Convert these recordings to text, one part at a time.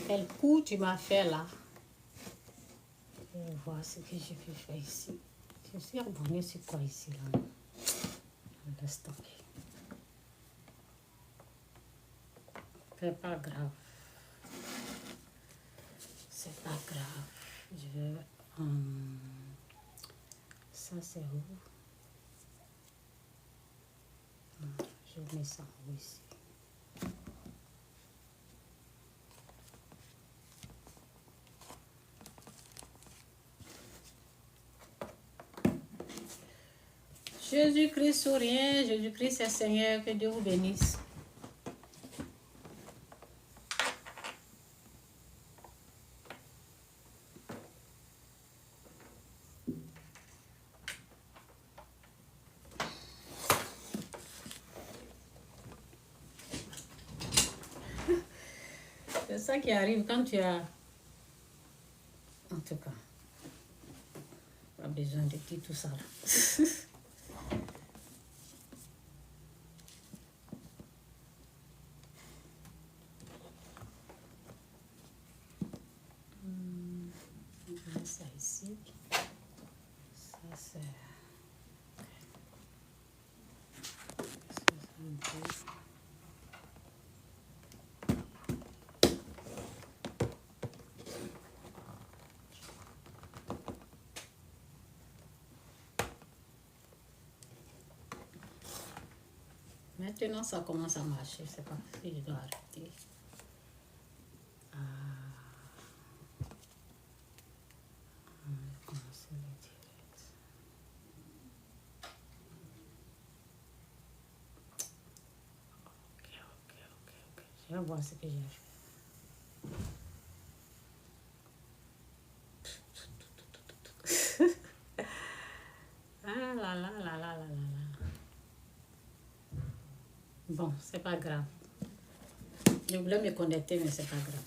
Quel coup tu m'as fait là? Je vais voir ce que je peux faire ici. Je suis abonnée sur quoi ici là? Laisse tomber. C'est pas grave. C'est pas grave. Je vais... ça c'est où? Je mets ça où ici? Jésus-Christ sourient, Jésus-Christ est Seigneur, que Dieu vous bénisse. C'est ça qui arrive quand tu as... En tout cas, pas besoin de dire tout ça là. Je mets ça ici. Ça c'est... Maintenant, ça commence à marcher. Je ne sais pas si je dois arrêter. Commencer le direct. Ok. Je vais voir ce que j'ai fait. Ah là là là là là là. Bon, c'est pas grave. Je voulais me connecter, mais c'est pas grave.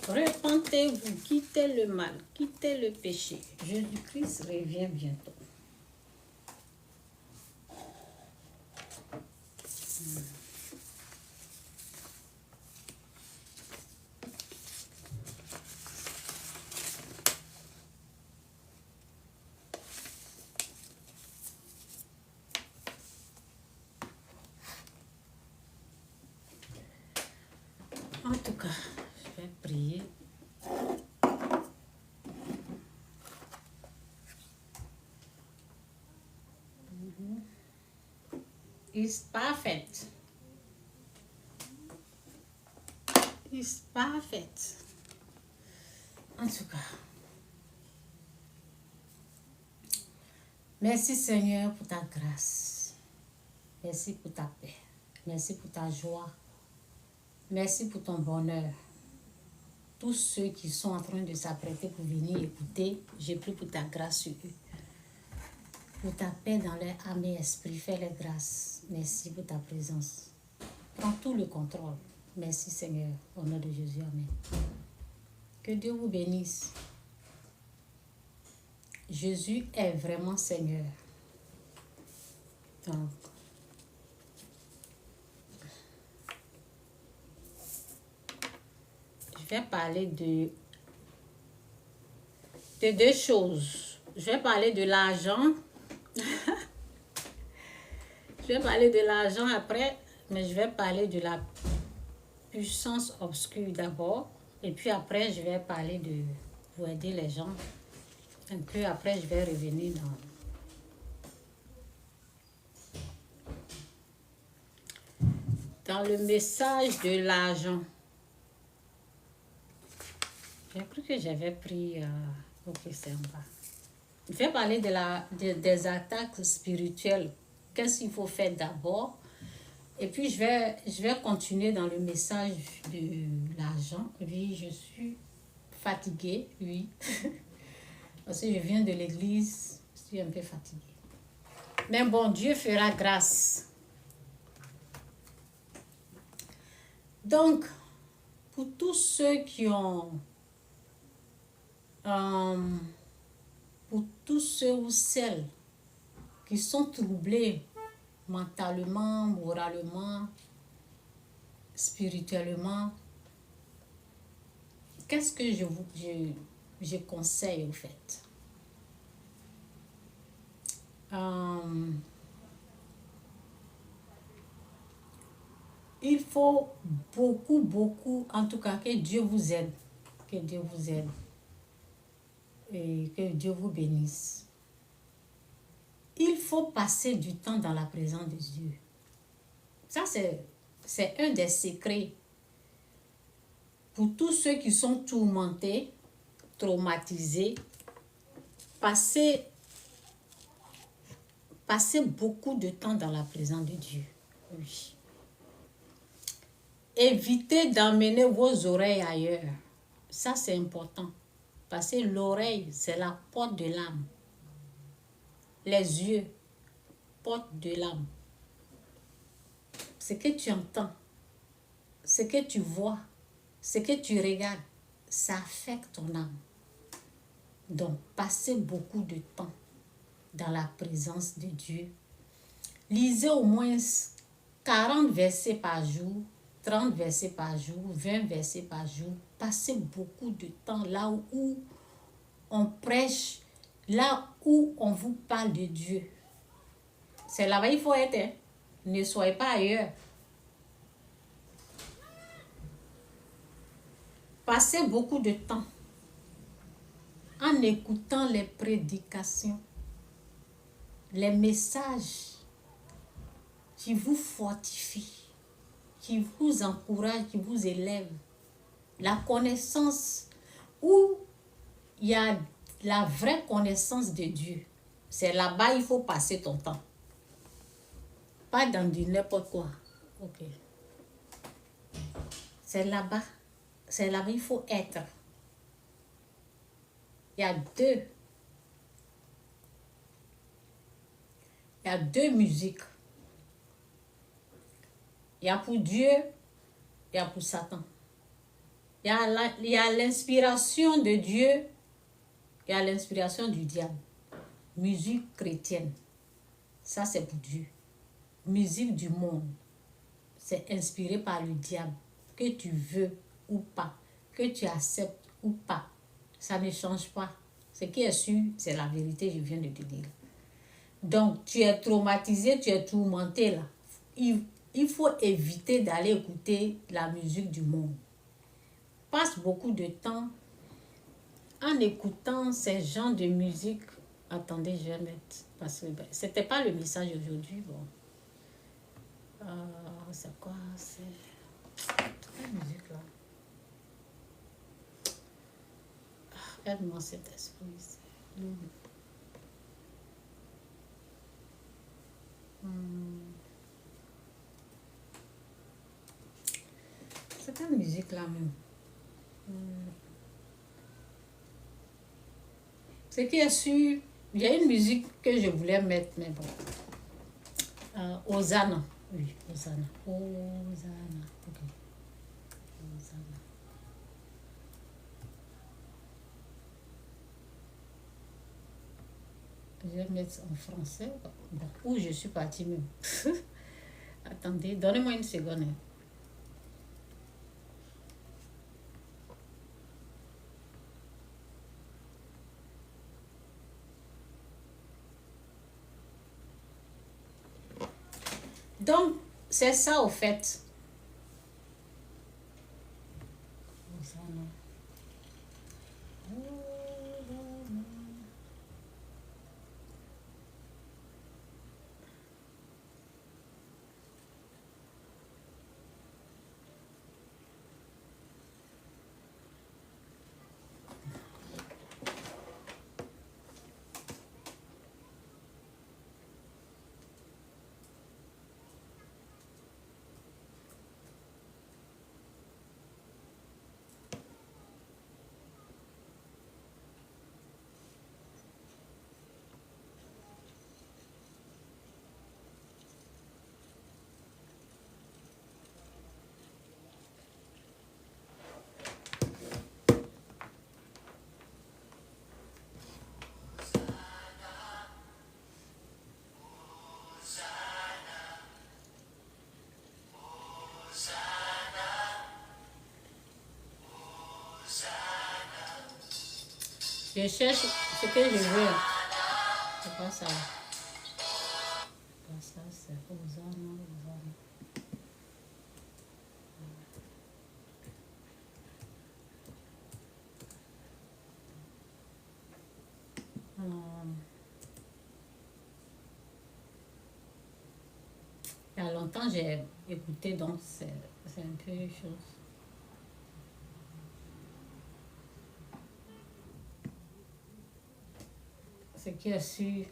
Repentez-vous, quittez le mal, quittez le péché. Jésus-Christ revient bientôt. En tout cas, je vais prier. It's perfect. It's perfect. En tout cas, merci Seigneur pour ta grâce. Merci pour ta paix. Merci pour ta joie. Merci pour ton bonheur. Tous ceux qui sont en train de s'apprêter pour venir écouter, j'ai pris pour ta grâce sur eux. Pour ta paix dans leur âme et esprit, fais-les grâces. Merci pour ta présence. Prends tout le contrôle. Merci Seigneur, au nom de Jésus, amen. Que Dieu vous bénisse. Jésus est vraiment Seigneur. Donc, je vais parler de deux choses. Je vais parler de l'argent. Je vais parler de l'argent après, mais je vais parler de la puissance obscure d'abord. Et puis après, je vais parler de pour aider les gens. Un peu après, je vais revenir dans le message de l'argent. J'ai cru que j'avais pris... ok, c'est en bas. Je vais parler des attaques spirituelles. Qu'est-ce qu'il faut faire d'abord? Et puis, je vais continuer dans le message de l'argent. Oui, je suis fatiguée, oui. Parce que je viens de l'église, je suis un peu fatiguée. Mais bon, Dieu fera grâce. Donc, pour tous ceux qui ont, pour tous ceux ou celles qui sont troublés mentalement, moralement, spirituellement, qu'est-ce que je conseille au fait? Il faut beaucoup, en tout cas, que Dieu vous aide. Que Dieu vous aide. Et que Dieu vous bénisse. Il faut passer du temps dans la présence de Dieu. Ça, c'est un des secrets. Pour tous ceux qui sont tourmentés, traumatisés, passez beaucoup de temps dans la présence de Dieu. Oui. Évitez d'emmener vos oreilles ailleurs. Ça, c'est important. Parce que l'oreille, c'est la porte de l'âme. Les yeux, porte de l'âme. Ce que tu entends, ce que tu vois, ce que tu regardes, ça affecte ton âme. Donc, passez beaucoup de temps dans la présence de Dieu. Lisez au moins 40 versets par jour, 30 versets par jour, 20 versets par jour. Passez beaucoup de temps là où on prêche, là où on vous parle de Dieu. C'est là-bas il faut être. Hein? Ne soyez pas ailleurs. Passez beaucoup de temps en écoutant les prédications, les messages qui vous fortifient, qui vous encouragent, qui vous élèvent. La connaissance où il y a la vraie connaissance de Dieu. C'est là-bas il faut passer ton temps. Pas dans du n'importe quoi. Ok. C'est là-bas. C'est là-bas il faut être. Il y a deux musiques. Il y a pour Dieu, il y a pour Satan. Il y a l'inspiration de Dieu, il y a l'inspiration du diable. Musique chrétienne, ça c'est pour Dieu. Musique du monde, c'est inspiré par le diable. Que tu veux ou pas, que tu acceptes ou pas, ça ne change pas. Ce qui est sûr, c'est la vérité, je viens de te dire. Donc, tu es traumatisé, tu es tourmenté là. Il faut éviter d'aller écouter la musique du monde. Passe beaucoup de temps en écoutant ces genres de musique. Attendez, je vais mettre, parce que c'était pas le message aujourd'hui. Bon. C'est quoi? C'est quelle musique là? Aide-moi cet esprit. C'est quelle musique là même? Ce qui est sûr, il y a une musique que je voulais mettre, mais bon. Hosanna. Oui, Hosanna. Hosanna. Ok. Hosanna. Je vais mettre en français. Bon, où je suis partie même. Attendez, donnez-moi une seconde. Donc, c'est ça au fait. Je cherche ce que je veux. C'est pas ça. Pas ça, c'est Hosanna, Hosanna. Il y a longtemps, j'ai écouté, donc c'est un peu chose. Ce qui est sûr.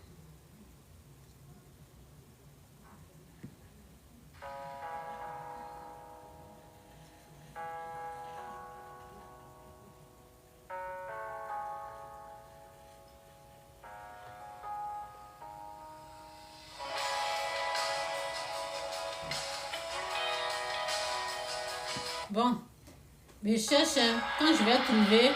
Bon, je cherche, hein. Quand je vais trouver,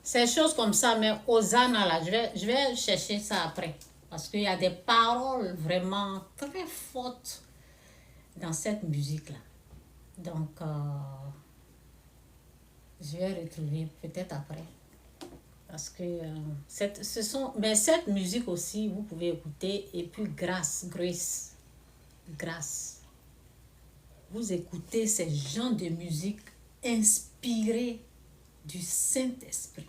ces choses comme ça, mais Hosanna, là, je vais chercher ça après. Parce qu'il y a des paroles vraiment très fortes dans cette musique-là. Donc, je vais retrouver peut-être après. Parce que mais cette musique aussi, vous pouvez écouter. Et puis, grâce. Vous écoutez ces genres de musique inspirés du Saint-Esprit.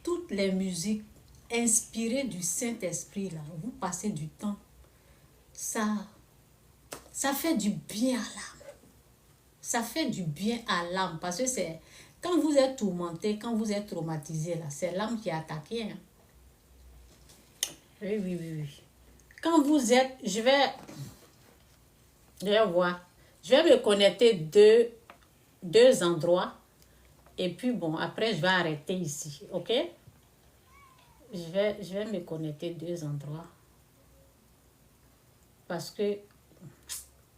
Toutes les musiques inspirées du Saint-Esprit, là, vous passez du temps. Ça fait du bien à l'âme. Ça fait du bien à l'âme. Parce que c'est quand vous êtes tourmenté, quand vous êtes traumatisé, là, c'est l'âme qui est attaquée. Hein. Oui. Quand vous êtes, je vais voir. Je vais me connecter deux endroits. Et puis bon, après, je vais arrêter ici. OK? Je vais me connecter deux endroits. Parce que...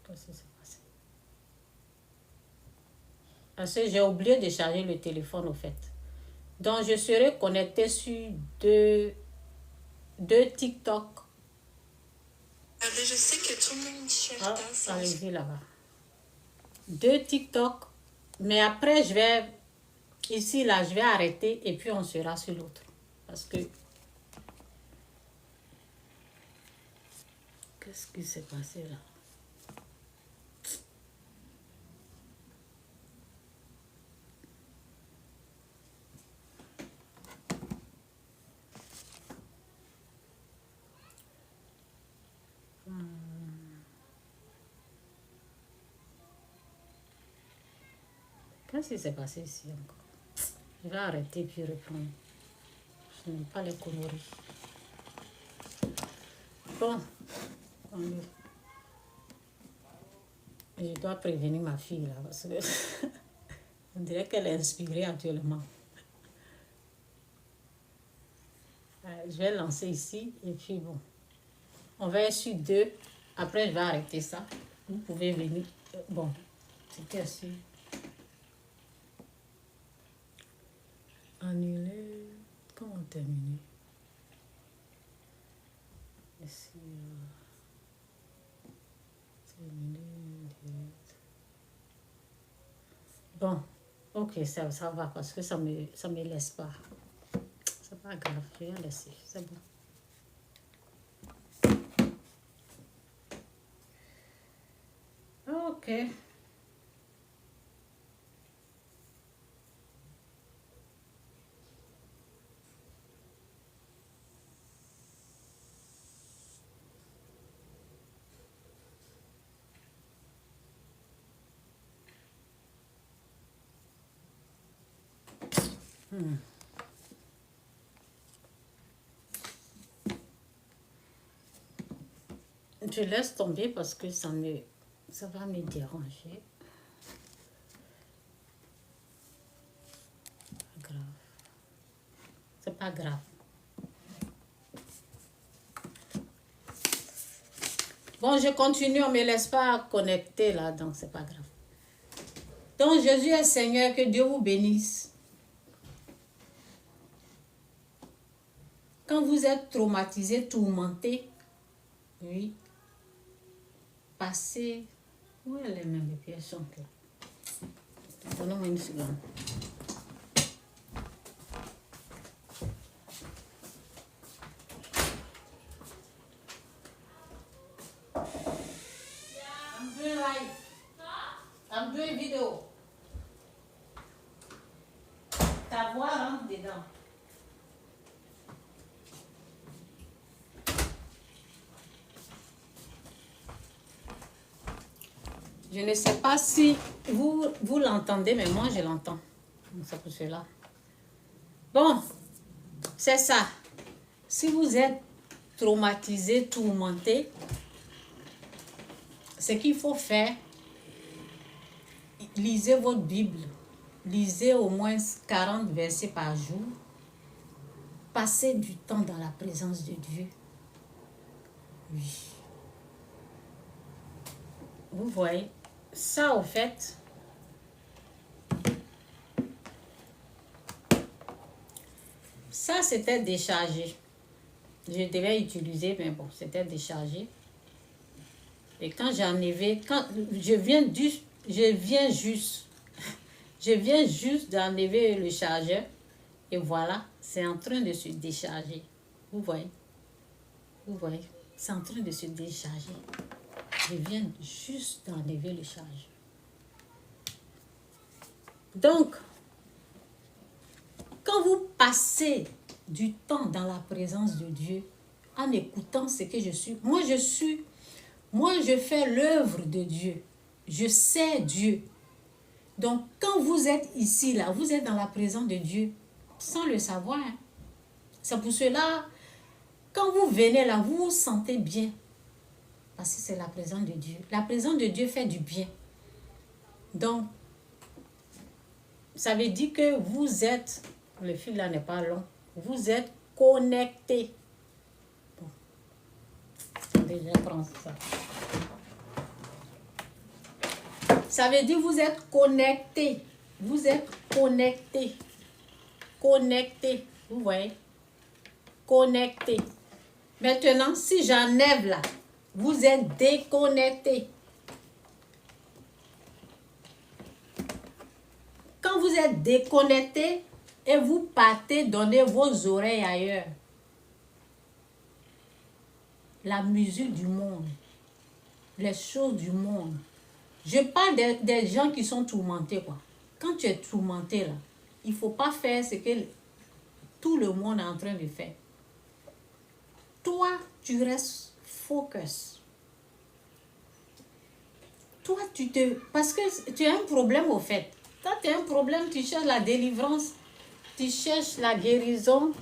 Qu'est-ce qui s'est passé? Parce que j'ai oublié de charger le téléphone, au fait. Donc, je serai connecté sur deux TikTok. Je sais que tout le monde cherche ça. Allez-y là-bas. Deux TikTok. Mais après, je vais... Ici, là, je vais arrêter et puis on sera sur l'autre. Parce que... Qu'est-ce qui s'est passé là? Qu'est-ce qui s'est passé ici encore? Je vais arrêter puis reprendre. Je n'aime pas les conneries. Bon. Je dois prévenir ma fille là parce que on dirait qu'elle est inspirée actuellement. Je vais lancer ici et puis bon. On va être sur deux. Après, je vais arrêter ça. Vous pouvez venir. Bon, c'était assez. Annuler. Comment terminer? Ici. Terminer. Bon, ok, ça va parce que ça me laisse pas. C'est pas grave, je vais laisser. C'est bon. Ok. Je laisse tomber parce que ça va me déranger. C'est pas grave. Bon, je continue, on ne me laisse pas connecter là, donc c'est pas grave. Donc, Jésus est Seigneur, que Dieu vous bénisse. Quand vous êtes traumatisé, tourmenté, oui, passez. Où est les mêmes pièces sont là? Donnez-moi une seconde. I'm doing live. I'm doing video. Ta voix rentre dedans. Je ne sais pas si vous l'entendez, mais moi je l'entends. C'est pour cela. Bon, c'est ça. Si vous êtes traumatisé, tourmenté, ce qu'il faut faire, lisez votre Bible. Lisez au moins 40 versets par jour. Passez du temps dans la présence de Dieu. Oui. Vous voyez, ça au fait, ça c'était déchargé. Je devais utiliser, mais bon, c'était déchargé. Et quand j'en avais, quand je viens juste d'enlever le chargeur. Et voilà, c'est en train de se décharger. Vous voyez? Vous voyez? C'est en train de se décharger. Je viens juste d'enlever le chargeur. Donc, quand vous passez du temps dans la présence de Dieu, en écoutant ce que je suis, moi je fais l'œuvre de Dieu. Je sais Dieu. Donc, quand vous êtes ici, là, vous êtes dans la présence de Dieu, sans le savoir. Hein. C'est pour cela, quand vous venez là, vous vous sentez bien. Parce que c'est la présence de Dieu. La présence de Dieu fait du bien. Donc, ça veut dire que vous êtes, le fil là n'est pas long, vous êtes connecté. Bon. Attendez, je vais prendre ça. Ça veut dire que vous êtes connecté. Vous êtes connecté. Connecté. Vous voyez? Connecté. Maintenant, si j'enlève là, vous êtes déconnecté. Quand vous êtes déconnecté et vous partez donner vos oreilles ailleurs, la musique du monde, les choses du monde. Je parle des gens qui sont tourmentés, quoi. Quand tu es tourmenté, là, il ne faut pas faire ce que tout le monde est en train de faire. Toi, tu restes focus. Toi, parce que tu as un problème au fait. Quand tu as un problème, tu cherches la délivrance, tu cherches la guérison.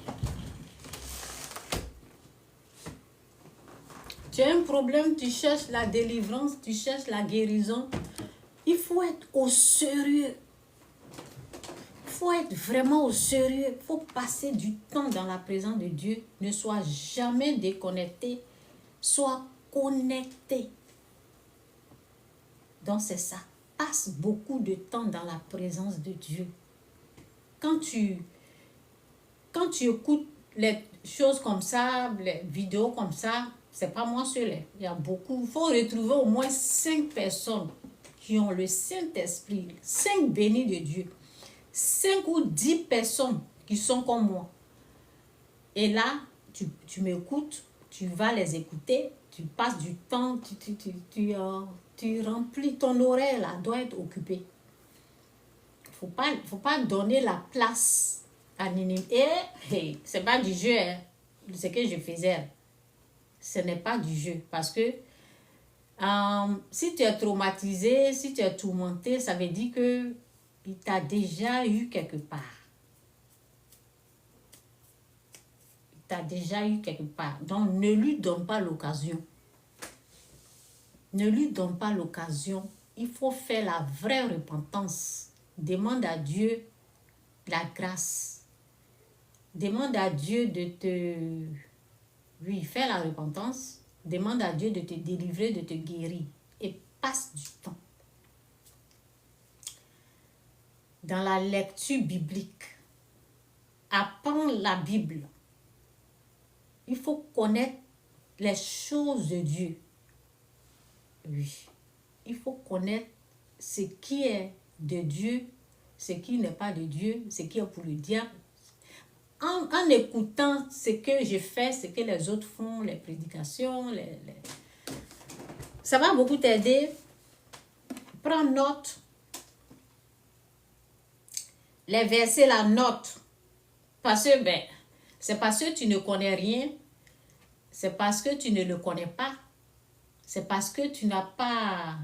Tu as un problème, tu cherches la délivrance, tu cherches la guérison. Il faut être au sérieux. Il faut être vraiment au sérieux. Il faut passer du temps dans la présence de Dieu. Ne sois jamais déconnecté. Sois connecté. Donc c'est ça. Passe beaucoup de temps dans la présence de Dieu. Quand tu écoutes les choses comme ça, les vidéos comme ça, c'est pas moi seul. Il y a beaucoup. Il faut retrouver au moins 5 personnes qui ont le Saint-Esprit, 5 bénis de Dieu. 5 ou 10 personnes qui sont comme moi. Et là, tu m'écoutes, tu vas les écouter, tu passes du temps, tu remplis ton oreille, là, doit être occupée. Faut pas donner la place à l'ennemi. Et c'est pas du jeu, hein, ce que je faisais. Ce n'est pas du jeu. Parce que si tu es traumatisé, si tu es tourmenté, ça veut dire que il t'a déjà eu quelque part. Il t'a déjà eu quelque part. Donc, ne lui donne pas l'occasion. Ne lui donne pas l'occasion. Il faut faire la vraie repentance. Demande à Dieu la grâce. demande à Dieu de te... Oui, fais la repentance. Demande à Dieu de te délivrer, de te guérir. Et passe du temps. Dans la lecture biblique, apprends la Bible. Il faut connaître les choses de Dieu. Oui. Il faut connaître ce qui est de Dieu, ce qui n'est pas de Dieu, ce qui est pour le diable. En écoutant ce que je fais, ce que les autres font, les prédications, ça va beaucoup t'aider. Prends note. Les versets, la note. Parce que, c'est parce que tu ne connais rien. C'est parce que tu ne le connais pas. C'est parce que tu n'as pas...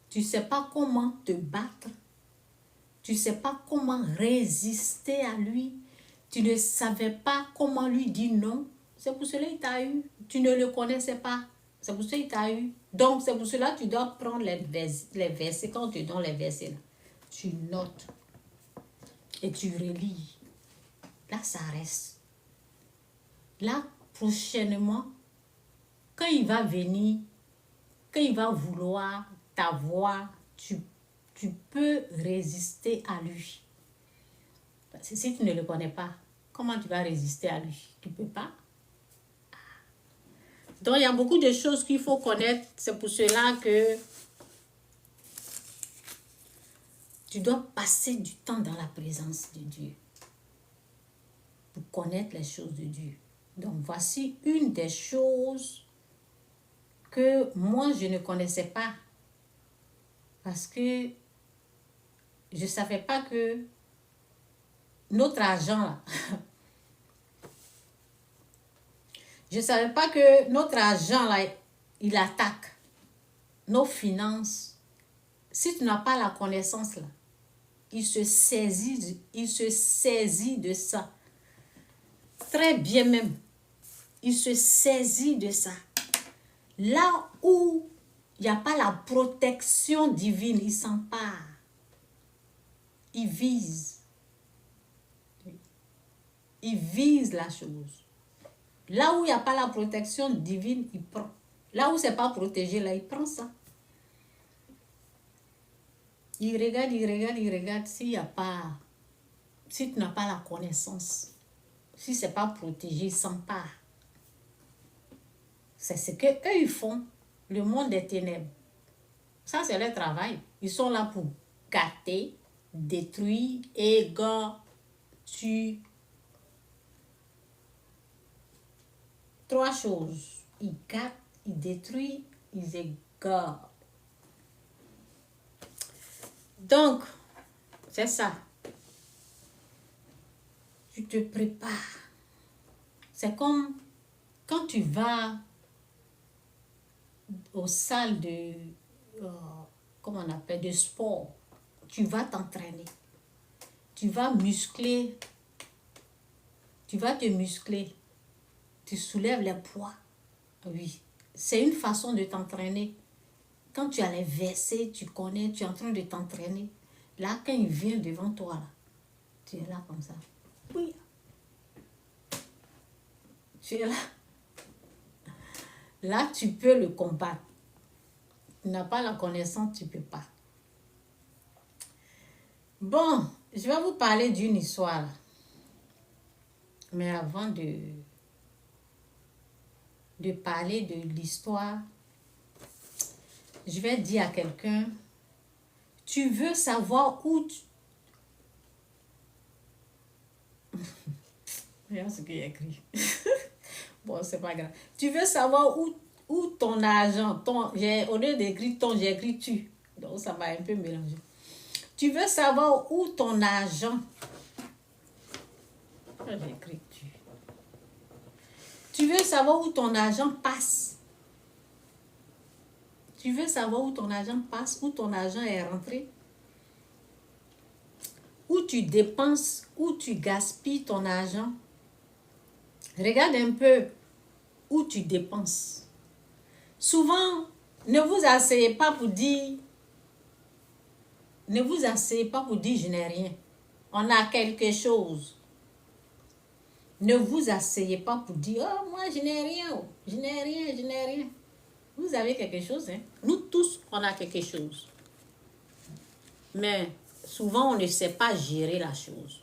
Tu ne sais pas comment te battre. Tu ne sais pas comment résister à lui. Tu ne savais pas comment lui dire non. C'est pour cela qu'il t'a eu. Tu ne le connaissais pas. C'est pour cela qu'il t'a eu. Donc, c'est pour cela que tu dois prendre les versets. Quand tu donnes les versets, là, tu notes. Et tu relis. Là, ça reste. Là, prochainement, quand il va venir, quand il va vouloir t'avoir, tu peux résister à lui. Parce que si tu ne le connais pas, comment tu vas résister à lui? Tu ne peux pas. Donc, il y a beaucoup de choses qu'il faut connaître. C'est pour cela que tu dois passer du temps dans la présence de Dieu pour connaître les choses de Dieu. Donc, voici une des choses que moi, je ne connaissais pas. Parce que je ne savais pas que notre argent, là, je ne savais pas que notre argent, là, il attaque nos finances. Si tu n'as pas la connaissance, là, il se saisit de ça. Très bien même. Il se saisit de ça. Là où il n'y a pas la protection divine, il s'empare. Il vise. Il vise la chose. Là où il n'y a pas la protection divine, il prend. Là où ce n'est pas protégé, là, il prend ça. Il regarde. S'il y a pas, si tu n'as pas la connaissance, si ce n'est pas protégé, il s'empare. C'est ce qu'eux, ils font. Le monde des ténèbres. Ça, c'est leur travail. Ils sont là pour gâter, détruire, tuer. 3 choses. Ils gâtent, ils détruisent, ils égorent. Donc, c'est ça. Tu te prépares. C'est comme quand tu vas aux salles de, comment on appelle, de sport. Tu vas t'entraîner. Tu vas muscler. Tu vas te muscler. Tu soulèves les poids. Oui, c'est une façon de t'entraîner. Quand tu as les versets, tu connais, tu es en train de t'entraîner. Là, quand il vient devant toi, là, tu es là comme ça. Oui. Tu es là. Là, tu peux le combattre. Tu n'as pas la connaissance, tu ne peux pas. Bon, je vais vous parler d'une histoire. Mais avant de parler de l'histoire, je vais dire à quelqu'un, tu veux savoir où tu... Regarde ce qu'il y a écrit. Bon, c'est pas grave. Tu veux savoir où ton argent, au lieu d'écrire ton, j'ai écrit tu. Donc, ça va un peu mélanger. Tu veux savoir où ton argent... J'ai écrit tu. Tu veux savoir où ton argent passe. Tu veux savoir où ton argent passe, où ton argent est rentré. Où tu dépenses, où tu gaspilles ton argent. Regarde un peu où tu dépenses. Souvent, ne vous asseyez pas pour dire, je n'ai rien. On a quelque chose. Ne vous asseyez pas pour dire, oh, moi, je n'ai rien, je n'ai rien, je n'ai rien. Vous avez quelque chose, hein? Nous tous, on a quelque chose. Mais souvent, on ne sait pas gérer la chose.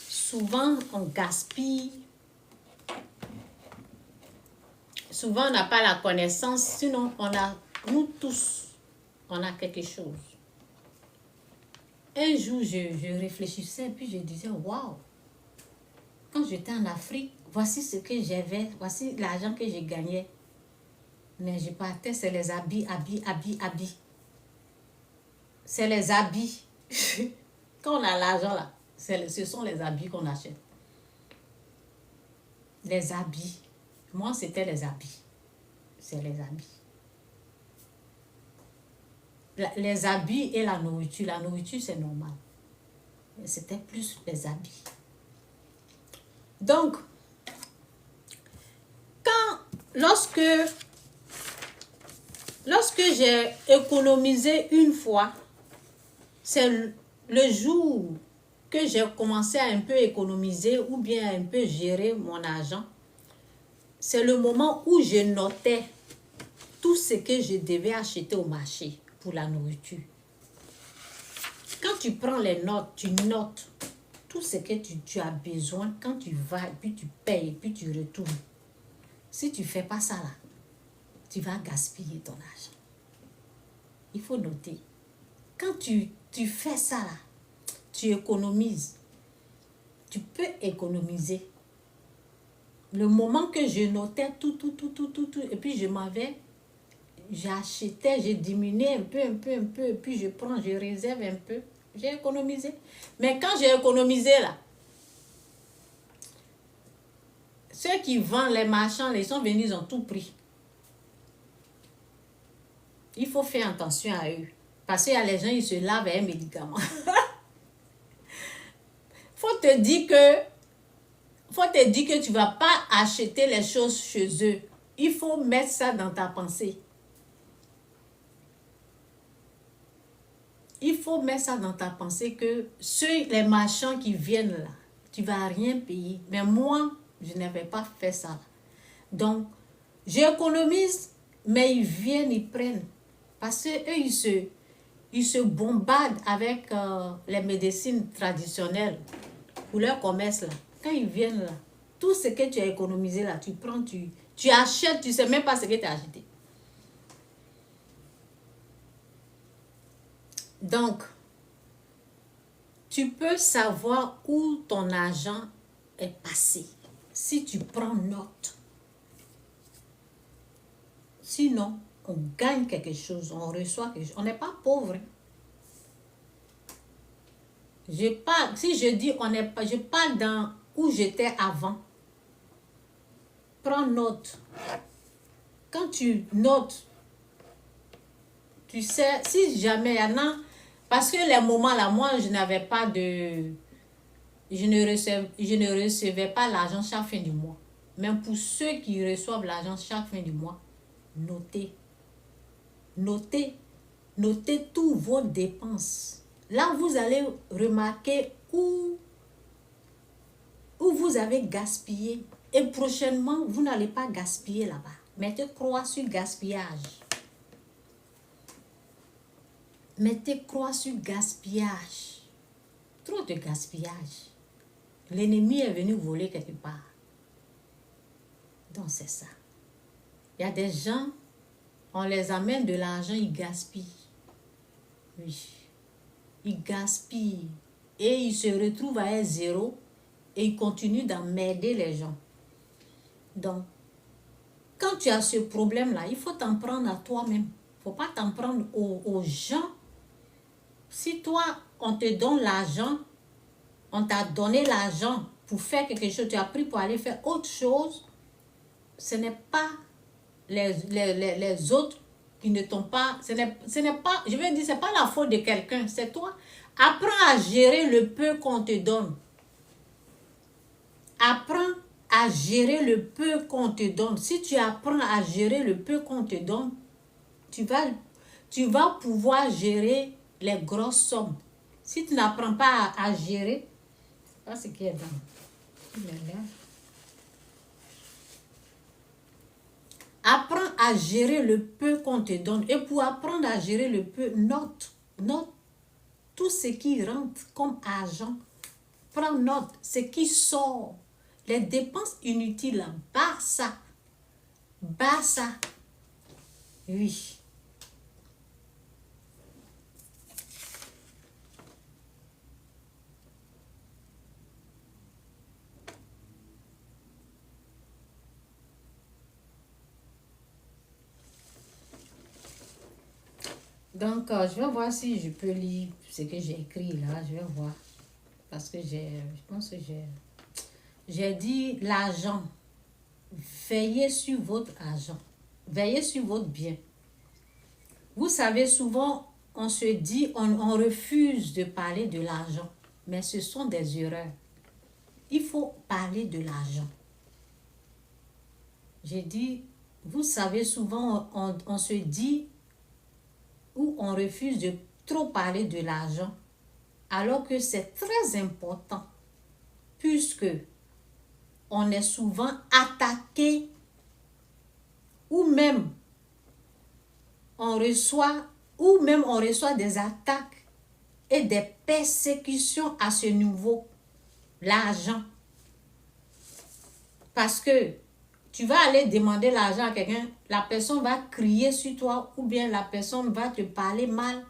Souvent, on gaspille. Souvent, on n'a pas la connaissance. Sinon, nous tous, on a quelque chose. Un jour, je réfléchissais et puis je disais, waouh, quand j'étais en Afrique, voici ce que j'avais, voici l'argent que je gagnais. Mais je partais, c'est les habits. C'est les habits. Quand on a l'argent là, ce sont les habits qu'on achète. Les habits. Moi, c'était les habits. C'est les habits. Les habits et la nourriture. La nourriture, c'est normal. Mais c'était plus les habits. Donc, lorsque j'ai économisé une fois, c'est le jour que j'ai commencé à un peu économiser ou bien un peu gérer mon argent. C'est le moment où je notais tout ce que je devais acheter au marché pour la nourriture. Quand tu prends les notes, tu notes tout ce que tu as besoin quand tu vas, puis tu payes, puis tu retournes. Si tu ne fais pas ça là, tu vas gaspiller ton argent. Il faut noter. Quand tu fais ça là, tu économises. Tu peux économiser. Le moment que je notais tout, et puis j'achetais, j'ai diminué un peu, et puis je réserve un peu. J'ai économisé. Mais quand j'ai économisé là, ceux qui vendent, les marchands, ils sont venus, ils ont tout pris. Il faut faire attention à eux. Parce qu'il y a les gens, ils se lavent avec un médicament. Faut te dire que tu ne vas pas acheter les choses chez eux. Il faut mettre ça dans ta pensée. Il faut mettre ça dans ta pensée que les marchands qui viennent là, tu ne vas rien payer. Mais moi, je n'avais pas fait ça. Donc, j'économise, mais ils viennent, ils prennent. Parce qu'eux, ils se bombardent avec les médecines traditionnelles pour leur commerce là. Quand ils viennent là, tout ce que tu as économisé là, tu prends, tu achètes, tu ne sais même pas ce que tu as acheté. Donc, tu peux savoir où ton argent est passé si tu prends note. Sinon, on gagne quelque chose, on reçoit quelque chose. On n'est pas pauvre. Si je dis je parle dans où j'étais avant. Prends note. Quand tu notes, tu sais, si jamais il y en a, parce que les moments là, moi, je n'avais pas de... Je ne recevais pas l'argent chaque fin du mois. Même pour ceux qui reçoivent l'argent chaque fin du mois, notez. Notez toutes vos dépenses. Là, vous allez remarquer où vous avez gaspillé. Et prochainement, vous n'allez pas gaspiller là-bas. Mettez croix sur gaspillage. Mettez croix sur gaspillage. Trop de gaspillage. L'ennemi est venu voler quelque part. Donc, c'est ça. Il y a des gens, on les amène de l'argent, ils gaspillent. Oui. Ils gaspillent. Et ils se retrouvent à un zéro. Et ils continuent d'emmerder les gens. Donc, quand tu as ce problème-là, il faut t'en prendre à toi-même. Il ne faut pas t'en prendre aux gens. Si toi, on te donne l'argent, on t'a donné l'argent pour faire quelque chose, tu as pris pour aller faire autre chose, ce n'est pas les autres qui ne t'ont pas, ce n'est pas, je veux dire, ce n'est pas la faute de quelqu'un, c'est toi. Apprends à gérer le peu qu'on te donne. Apprends à gérer le peu qu'on te donne. Si tu apprends à gérer le peu qu'on te donne, tu vas pouvoir gérer les grosses sommes. Si tu n'apprends pas à gérer, c'est pas ce qui est dans. Il est là. Apprends à gérer le peu qu'on te donne. Et pour apprendre à gérer le peu, note tout ce qui rentre comme argent. Prends note, ce qui sort. Les dépenses inutiles, barre ça. Barre ça. Oui. Donc, je vais voir si je peux lire ce que j'ai écrit là. Je vais voir. Parce que je pense que j'ai dit l'argent. Veillez sur votre argent. Veillez sur votre bien. Vous savez, souvent, on se dit, on refuse de parler de l'argent. Mais ce sont des erreurs. Il faut parler de l'argent. J'ai dit, vous savez, souvent, on se dit ou on refuse de trop parler de l'argent, alors que c'est très important, puisque on est souvent attaqué ou même on reçoit des attaques et des persécutions à ce niveau, l'argent. Parce que tu vas aller demander l'argent à quelqu'un, la personne va crier sur toi, ou bien la personne va te parler mal,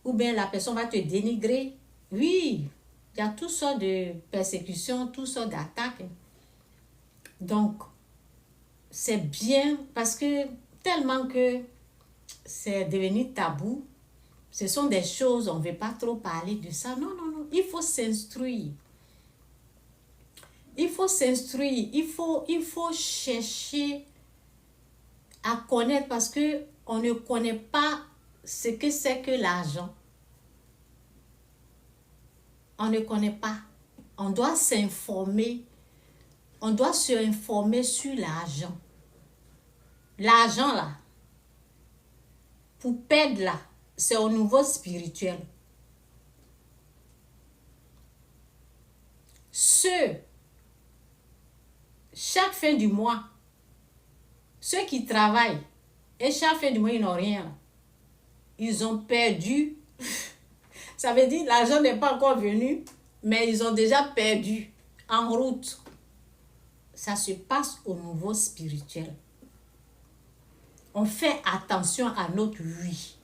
ou bien la personne va te dénigrer. Oui, il y a toutes sortes de persécutions, toutes sortes d'attaques. Donc, c'est bien parce que tellement que c'est devenu tabou, ce sont des choses, on ne veut pas trop parler de ça. Non, non, non, il faut s'instruire. Il faut s'instruire, il faut chercher à connaître parce que on ne connaît pas ce que c'est que l'argent. On ne connaît pas. On doit s'informer. On doit se informer sur l'argent. L'argent là, pour perdre là, c'est au niveau spirituel. Chaque fin du mois, ceux qui travaillent, et chaque fin du mois, ils n'ont rien. Ils ont perdu. Ça veut dire l'argent n'est pas encore venu, mais ils ont déjà perdu en route. Ça se passe au niveau spirituel. On fait attention à notre vie.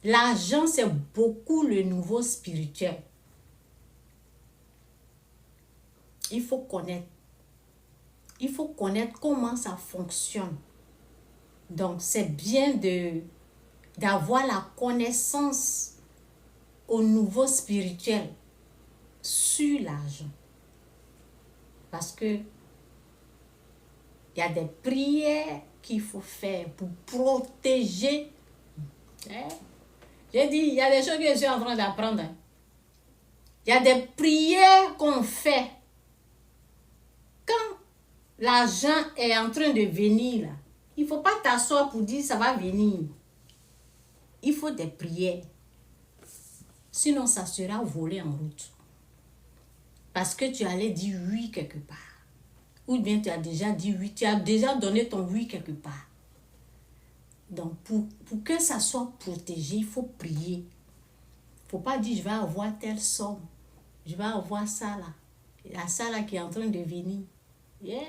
L'argent, c'est beaucoup le niveau spirituel. Il faut connaître. Il faut connaître comment ça fonctionne. Donc, c'est bien d'avoir la connaissance au niveau spirituel sur l'argent. Parce que il y a des prières qu'il faut faire pour protéger. J'ai dit, il y a des choses que je suis en train d'apprendre. Il y a des prières qu'on fait quand l'argent est en train de venir. Là. Il ne faut pas t'asseoir pour dire ça va venir. Il faut des prières. Sinon, ça sera volé en route. Parce que tu allais dire oui quelque part. Ou bien tu as déjà dit oui. Tu as déjà donné ton oui quelque part. Donc, pour que ça soit protégé, il faut prier. Il ne faut pas dire je vais avoir telle somme. Je vais avoir ça là. Il y a ça là qui est en train de venir. Yeah.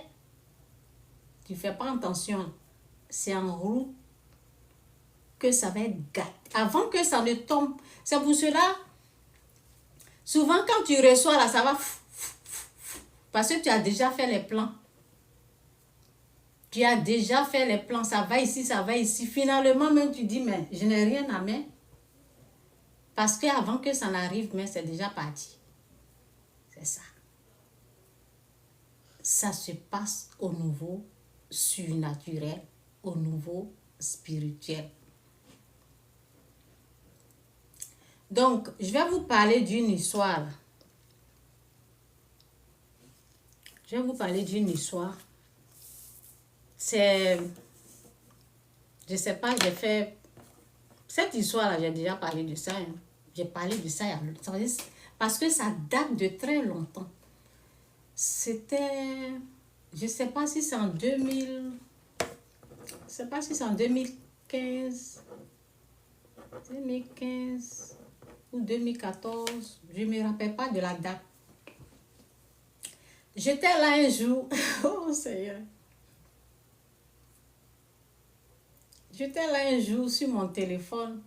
Tu ne fais pas attention. C'est en route que ça va être gâté. Avant que ça ne tombe. C'est pour cela, souvent quand tu reçois là, ça va... Parce que tu as déjà fait les plans. Tu as déjà fait les plans. Ça va ici, ça va ici. Finalement, même tu dis, mais je n'ai rien à mettre. Parce qu'avant que ça n'arrive, mais c'est déjà parti. C'est ça. Ça se passe au niveau surnaturel, au niveau spirituel. Donc, je vais vous parler d'une histoire. Je vais vous parler d'une histoire. C'est... Je ne sais pas, j'ai fait... Cette histoire-là, j'ai déjà parlé de ça. Hein. J'ai parlé de ça il y a longtemps. Parce que ça date de très longtemps. C'était, je ne sais pas si c'est en 2000, je ne sais pas si c'est en 2015, 2015 ou 2014, je ne me rappelle pas de la date. J'étais là un jour, oh Seigneur, j'étais là un jour sur mon téléphone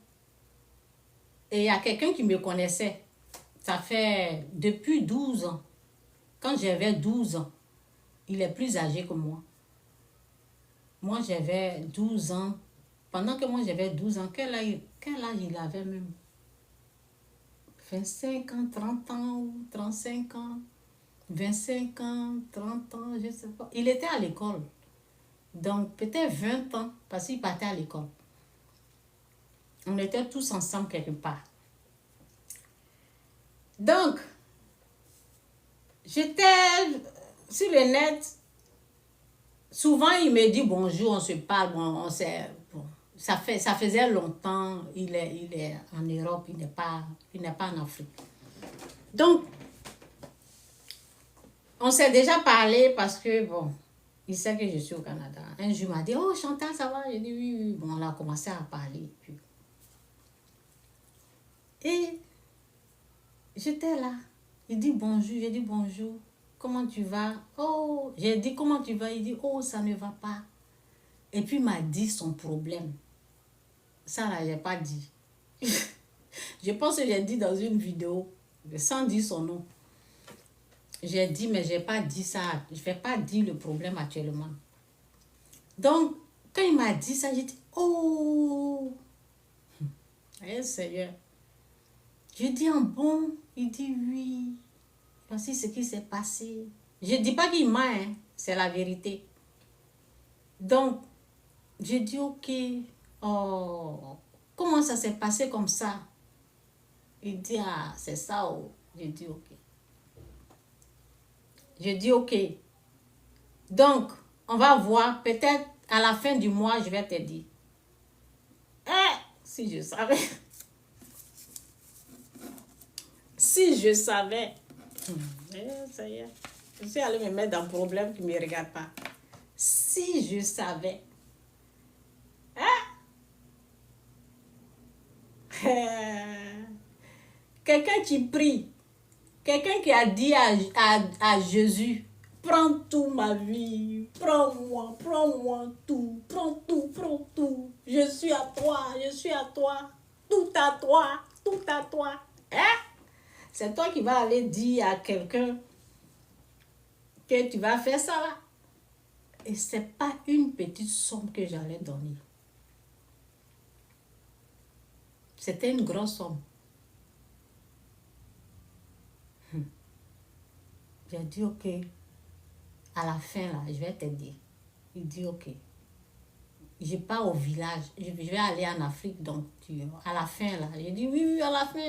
et il y a quelqu'un qui me connaissait. Ça fait depuis 12 ans. Quand j'avais 12 ans, il est plus âgé que moi. Moi, j'avais 12 ans. Pendant que moi, j'avais 12 ans, quel âge il avait même? 25 ans, 30 ans ou 35 ans? 25 ans, 30 ans, je ne sais pas. Il était à l'école. Donc, peut-être 20 ans, parce qu'il partait à l'école. On était tous ensemble quelque part. Donc, j'étais sur le net. Souvent, il me dit bonjour, on se parle, bon, on sait, bon, ça faisait longtemps, il est en Europe, il n'est pas en Afrique. Donc, on s'est déjà parlé parce que, bon, il sait que je suis au Canada. Un jour, il m'a dit, oh Chantal, ça va? J'ai dit oui, oui. Bon, on a commencé à parler. Et j'étais là. Il dit bonjour, j'ai dit bonjour. Comment tu vas? Oh, j'ai dit comment tu vas? Il dit, oh, ça ne va pas. Et puis, il m'a dit son problème. Ça, là, je n'ai pas dit. Je pense que j'ai dit dans une vidéo, sans dire son nom. J'ai dit, mais je n'ai pas dit ça. Je ne vais pas dire le problème actuellement. Donc, quand il m'a dit ça, j'ai dit, oh, eh, Seigneur. Je dis, en bon? Il dit, oui. Voici ce qui s'est passé. Je ne dis pas qu'il ment, hein. C'est la vérité. Donc, j'ai dit, ok, oh, comment ça s'est passé comme ça? Il dit, ah, c'est ça, oh. J'ai dit, ok. J'ai dit, ok. Donc, on va voir, peut-être à la fin du mois, je vais te dire. Eh, si je savais. Si je savais. Ça y est. Je suis allée me mettre dans un problème qui ne me regarde pas. Si je savais. Quelqu'un qui prie. Quelqu'un qui a dit à Jésus, prends tout ma vie, prends-moi tout, prends tout, prends tout. Je suis à toi, tout à toi, tout à toi. Hein? C'est toi qui vas aller dire à quelqu'un que tu vas faire ça là. Et ce n'est pas une petite somme que j'allais donner. C'était une grosse somme. J'ai dit, ok, à la fin, là, je vais t'aider. Il dit, ok. Je pars au village, je vais aller en Afrique, donc à la fin, là. J'ai dit, oui, à la fin.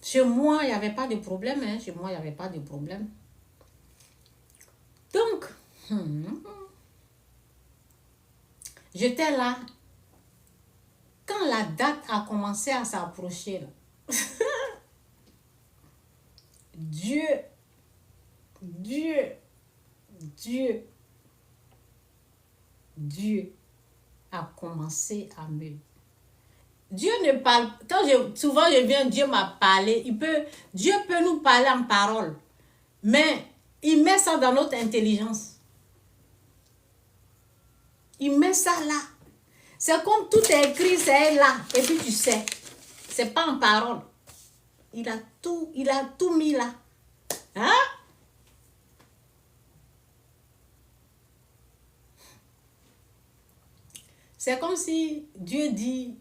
Chez moi, il n'y avait pas de problème, hein. Chez moi, il n'y avait pas de problème. Donc, j'étais là. Quand la date a commencé à s'approcher, là, Dieu a commencé à me... Dieu ne parle... Souvent je viens, Dieu m'a parlé. Dieu peut nous parler en parole. Mais il met ça dans notre intelligence. Il met ça là. C'est comme tout est écrit, c'est là. Et puis tu sais. C'est pas en parole. Il a tout mis là. Hein? C'est comme si Dieu dit,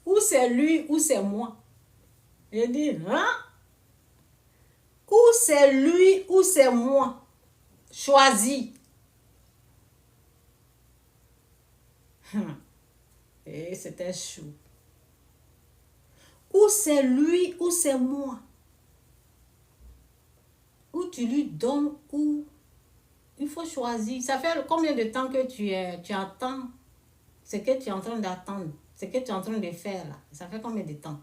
ou c'est lui ou c'est moi. Je dis, hein? Ou c'est lui ou c'est moi. Choisis. Et c'était chaud. Ou c'est lui ou c'est moi. Ou tu lui donnes ou il faut choisir. Ça fait combien de temps que tu attends ce que tu es en train d'attendre? Ce que tu es en train de faire là, ça fait combien de temps?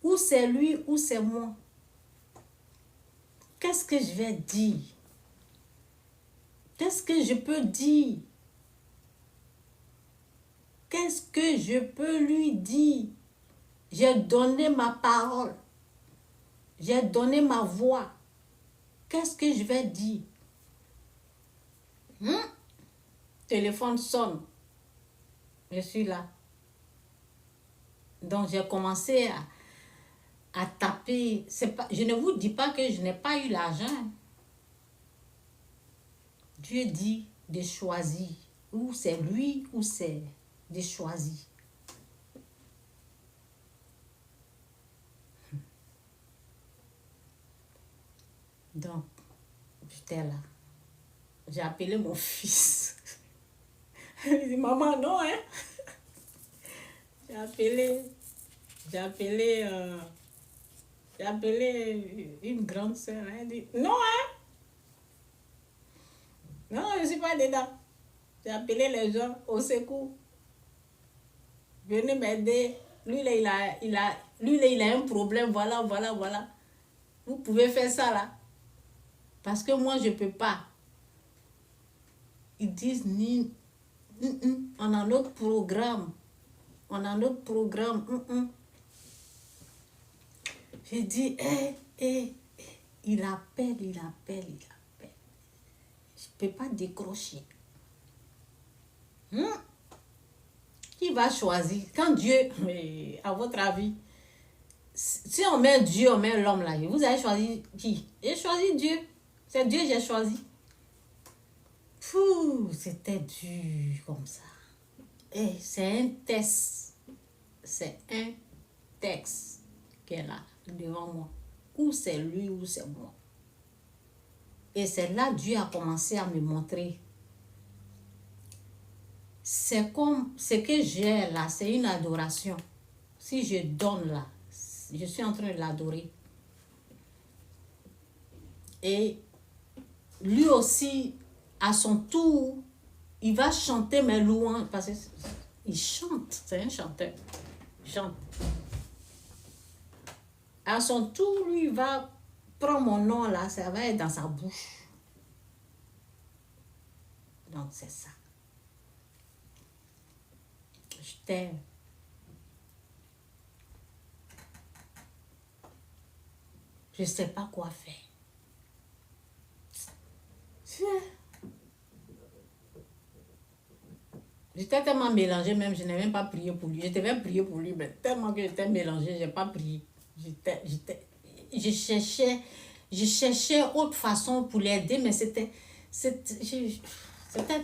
Ou c'est lui ou c'est moi. Qu'est-ce que je vais dire? Qu'est-ce que je peux dire? Qu'est-ce que je peux lui dire? J'ai donné ma parole. J'ai donné ma voix. Qu'est-ce que je vais dire? Téléphone sonne. Je suis là. Donc, j'ai commencé à taper. Je ne vous dis pas que je n'ai pas eu l'argent. Dieu dit de choisir. Ou c'est lui ou c'est de choisir. Donc, j'étais là. J'ai appelé mon fils. Il dit, maman, non, hein? J'ai appelé une grande sœur. Elle dit, non, hein? Non, je ne suis pas dedans. J'ai appelé les gens au secours. Venez m'aider. Lui, là, il a un problème. Voilà. Vous pouvez faire ça, là. Parce que moi, je ne peux pas. Ils disent, on a notre programme. J'ai dit, il appelle. Je ne peux pas décrocher. Qui va choisir? Quand Dieu, à votre avis, si on met Dieu, on met l'homme là, vous avez choisi qui? J'ai choisi Dieu. C'est Dieu que j'ai choisi. C'était dur comme ça. C'est un test. C'est un texte qui est là, devant moi. Ou c'est lui ou c'est moi. Et c'est là que Dieu a commencé à me montrer. C'est comme ce que j'ai là, c'est une adoration. Si je donne là, je suis en train de l'adorer. Et lui aussi, à son tour, il va chanter mes louanges. Parce qu'il chante, c'est un chanteur. Il chante. À son tour, lui, il va prendre mon nom là, ça va être dans sa bouche. Donc, c'est ça. Je t'aime. Je ne sais pas quoi faire. J'étais tellement mélangée même, je n'ai même pas prié pour lui. Je devais prier pour lui, mais tellement que j'étais mélangée, je n'ai pas prié. Je cherchais autre façon pour l'aider, mais c'était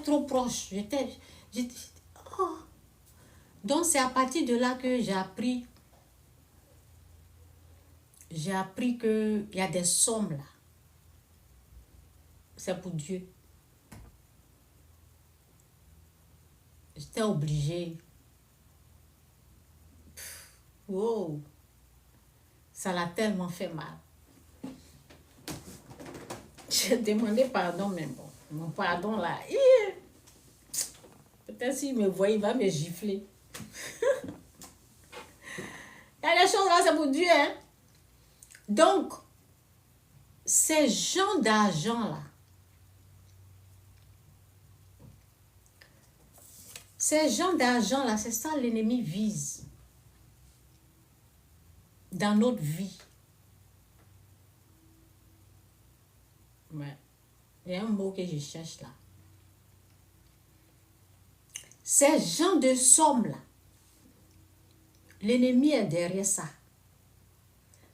trop proche. Oh. Donc c'est à partir de là que j'ai appris qu'il y a des sommes là. C'est pour Dieu. J'étais obligée. Wow. Ça l'a tellement fait mal. J'ai demandé pardon, mais bon, mon pardon là, peut-être s'il me voit, il va me gifler. Il y a des choses là, c'est pour Dieu, hein. Donc, ces gens d'argent là, c'est ça l'ennemi vise dans notre vie. Ouais. Il y a un mot que je cherche là. Ces gens de somme là, l'ennemi est derrière ça.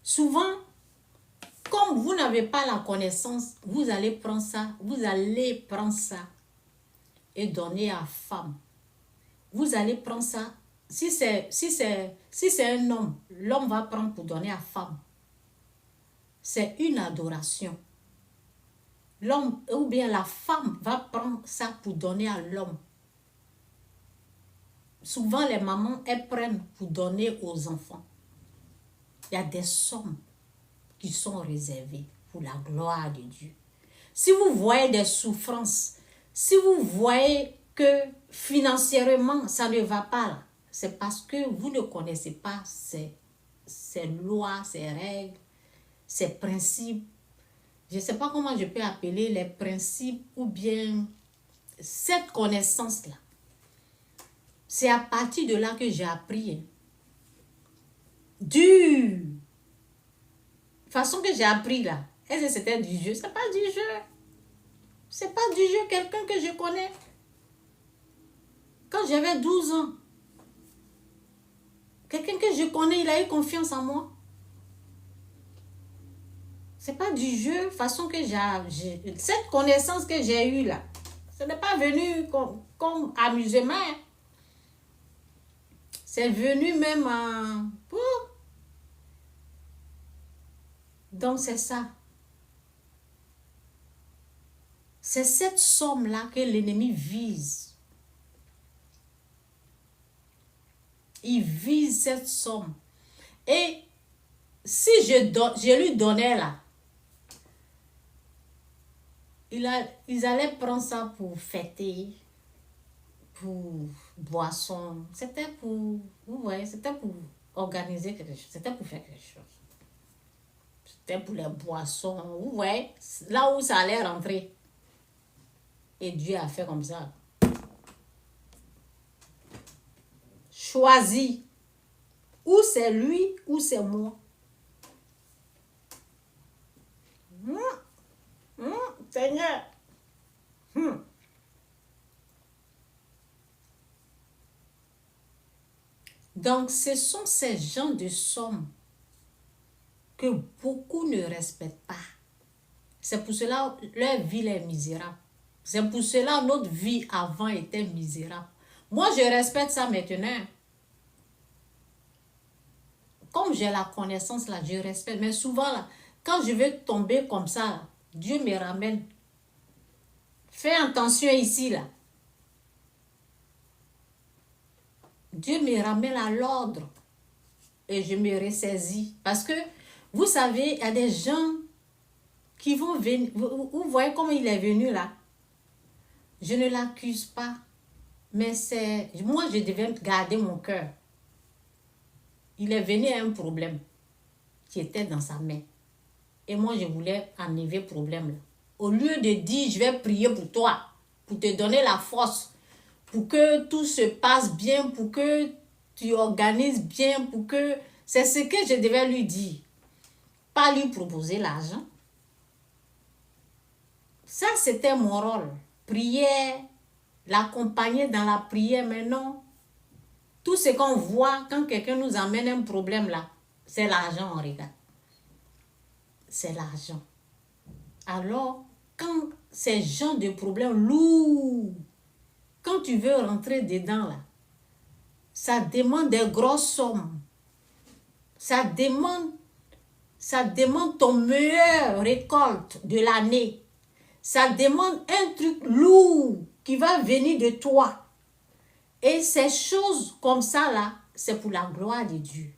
Souvent, comme vous n'avez pas la connaissance, vous allez prendre ça et donner à femme. Vous allez prendre ça. Si c'est un homme, l'homme va prendre pour donner à femme. C'est une adoration. L'homme ou bien la femme va prendre ça pour donner à l'homme. Souvent, les mamans, elles prennent pour donner aux enfants. Il y a des sommes qui sont réservées pour la gloire de Dieu. Si vous voyez des souffrances, si vous voyez que financièrement, ça ne va pas là, c'est parce que vous ne connaissez pas ces lois, ces règles, ces principes. Je ne sais pas comment je peux appeler les principes ou bien cette connaissance-là. C'est à partir de là que j'ai appris. Hein. Du façon que j'ai appris là. Est-ce que c'était du jeu? C'est pas du jeu. C'est pas du jeu. Quelqu'un que je connais. Quand j'avais 12 ans. Quelqu'un que je connais, il a eu confiance en moi. C'est pas du jeu. Façon que j'ai cette connaissance que j'ai eue là. Ce n'est pas venu comme amusement. C'est venu même en... Donc c'est ça. C'est cette somme-là que l'ennemi vise. Il vise cette somme. Et si je lui donnais là, ils allaient prendre ça pour fêter, pour boisson. C'était pour, vous voyez, c'était pour organiser quelque chose. C'était pour faire quelque chose. C'était pour les boissons. Vous voyez, là où ça allait rentrer. Et Dieu a fait comme ça. Choisis. Ou c'est lui, ou c'est moi. Seigneur. Donc, ce sont ces gens de sommes que beaucoup ne respectent pas. C'est pour cela que leur vie est misérable. C'est pour cela que notre vie avant était misérable. Moi, je respecte ça maintenant. Comme j'ai la connaissance là, je respecte. Mais souvent là, quand je vais tomber comme ça, là, Dieu me ramène. Fais attention ici là. Dieu me ramène à l'ordre. Et je me ressaisis. Parce que, vous savez, il y a des gens qui vont venir. Vous voyez comment il est venu là. Je ne l'accuse pas. Mais c'est... Moi, je devais garder mon cœur. Il est venu à un problème qui était dans sa main. Et moi, je voulais enlever le problème là. Au lieu de dire, je vais prier pour toi, pour te donner la force, pour que tout se passe bien, pour que tu organises bien, pour que... C'est ce que je devais lui dire. Pas lui proposer l'argent. Ça, c'était mon rôle. Prière, l'accompagner dans la prière, mais non. Tout ce qu'on voit quand quelqu'un nous amène un problème là, c'est l'argent, on regarde. C'est l'argent. Alors, quand ces gens de problèmes lourds, quand tu veux rentrer dedans là, ça demande des grosses sommes. Ça demande ton meilleur récolte de l'année. Ça demande un truc lourd qui va venir de toi. Et ces choses comme ça là, c'est pour la gloire de Dieu.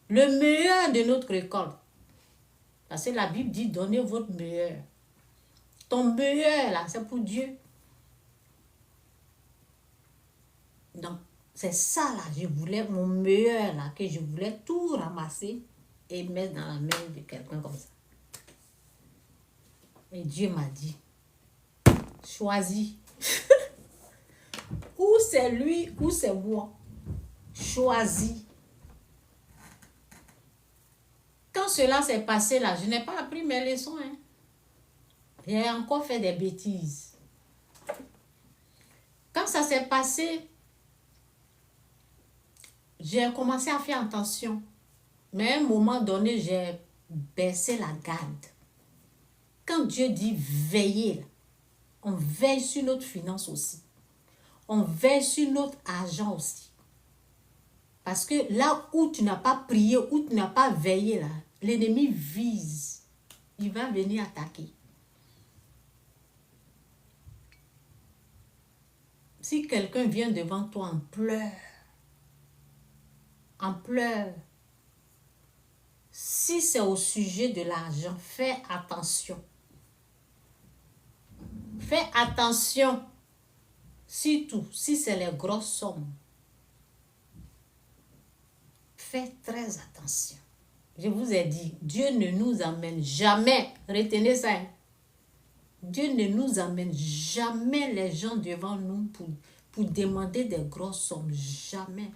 Le meilleur de notre récolte. Parce que la Bible dit, donnez votre meilleur. Ton meilleur là, c'est pour Dieu. Donc, c'est ça là, je voulais mon meilleur là, que je voulais tout ramasser et mettre dans la main de quelqu'un comme ça. Et Dieu m'a dit, choisis. Ou c'est lui, ou c'est moi. Choisis. Quand cela s'est passé là, je n'ai pas appris mes leçons. Hein. J'ai encore fait des bêtises. Quand ça s'est passé, j'ai commencé à faire attention. Mais à un moment donné, j'ai baissé la garde. Quand Dieu dit veiller, on veille sur notre finance aussi. On veille sur notre argent aussi. Parce que là où tu n'as pas prié, où tu n'as pas veillé, là, l'ennemi vise. Il va venir attaquer. Si quelqu'un vient devant toi en pleurs, si c'est au sujet de l'argent, fais attention. Fais attention. Surtout, si c'est les grosses sommes. Faites très attention. Je vous ai dit, Dieu ne nous amène jamais, retenez ça, hein. Dieu ne nous amène jamais les gens devant nous pour demander des grosses sommes. Jamais.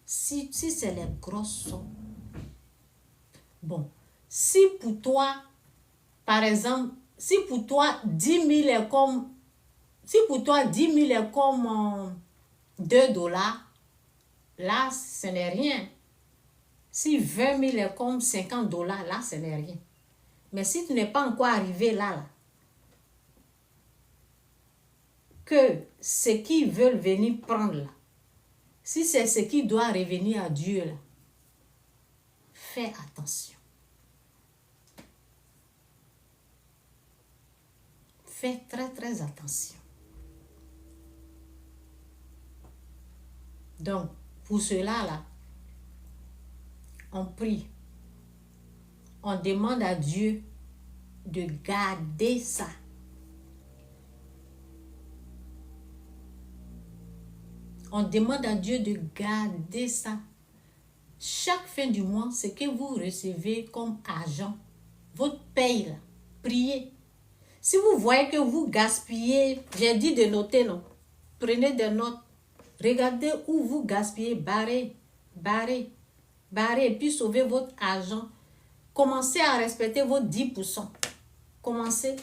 Si c'est les grosses sommes. Bon, si pour toi, par exemple, si pour toi 10 000 est comme, si pour toi 10 000 est comme $2, là, ce n'est rien. Si 20 000 est comme $50, là, ce n'est rien. Mais si tu n'es pas encore arrivé là, que ce qu'ils veulent venir prendre là, si c'est ce qui doit revenir à Dieu là, fais attention. Fais très très attention. Donc, pour cela là, on prie. On demande à Dieu de garder ça. On demande à Dieu de garder ça. Chaque fin du mois, ce que vous recevez comme argent, votre paye là, priez. Si vous voyez que vous gaspillez, j'ai dit de noter, non? Prenez des notes. Regardez où vous gaspillez, barrez, et puis sauvez votre argent. Commencez à respecter vos 10%. Commencez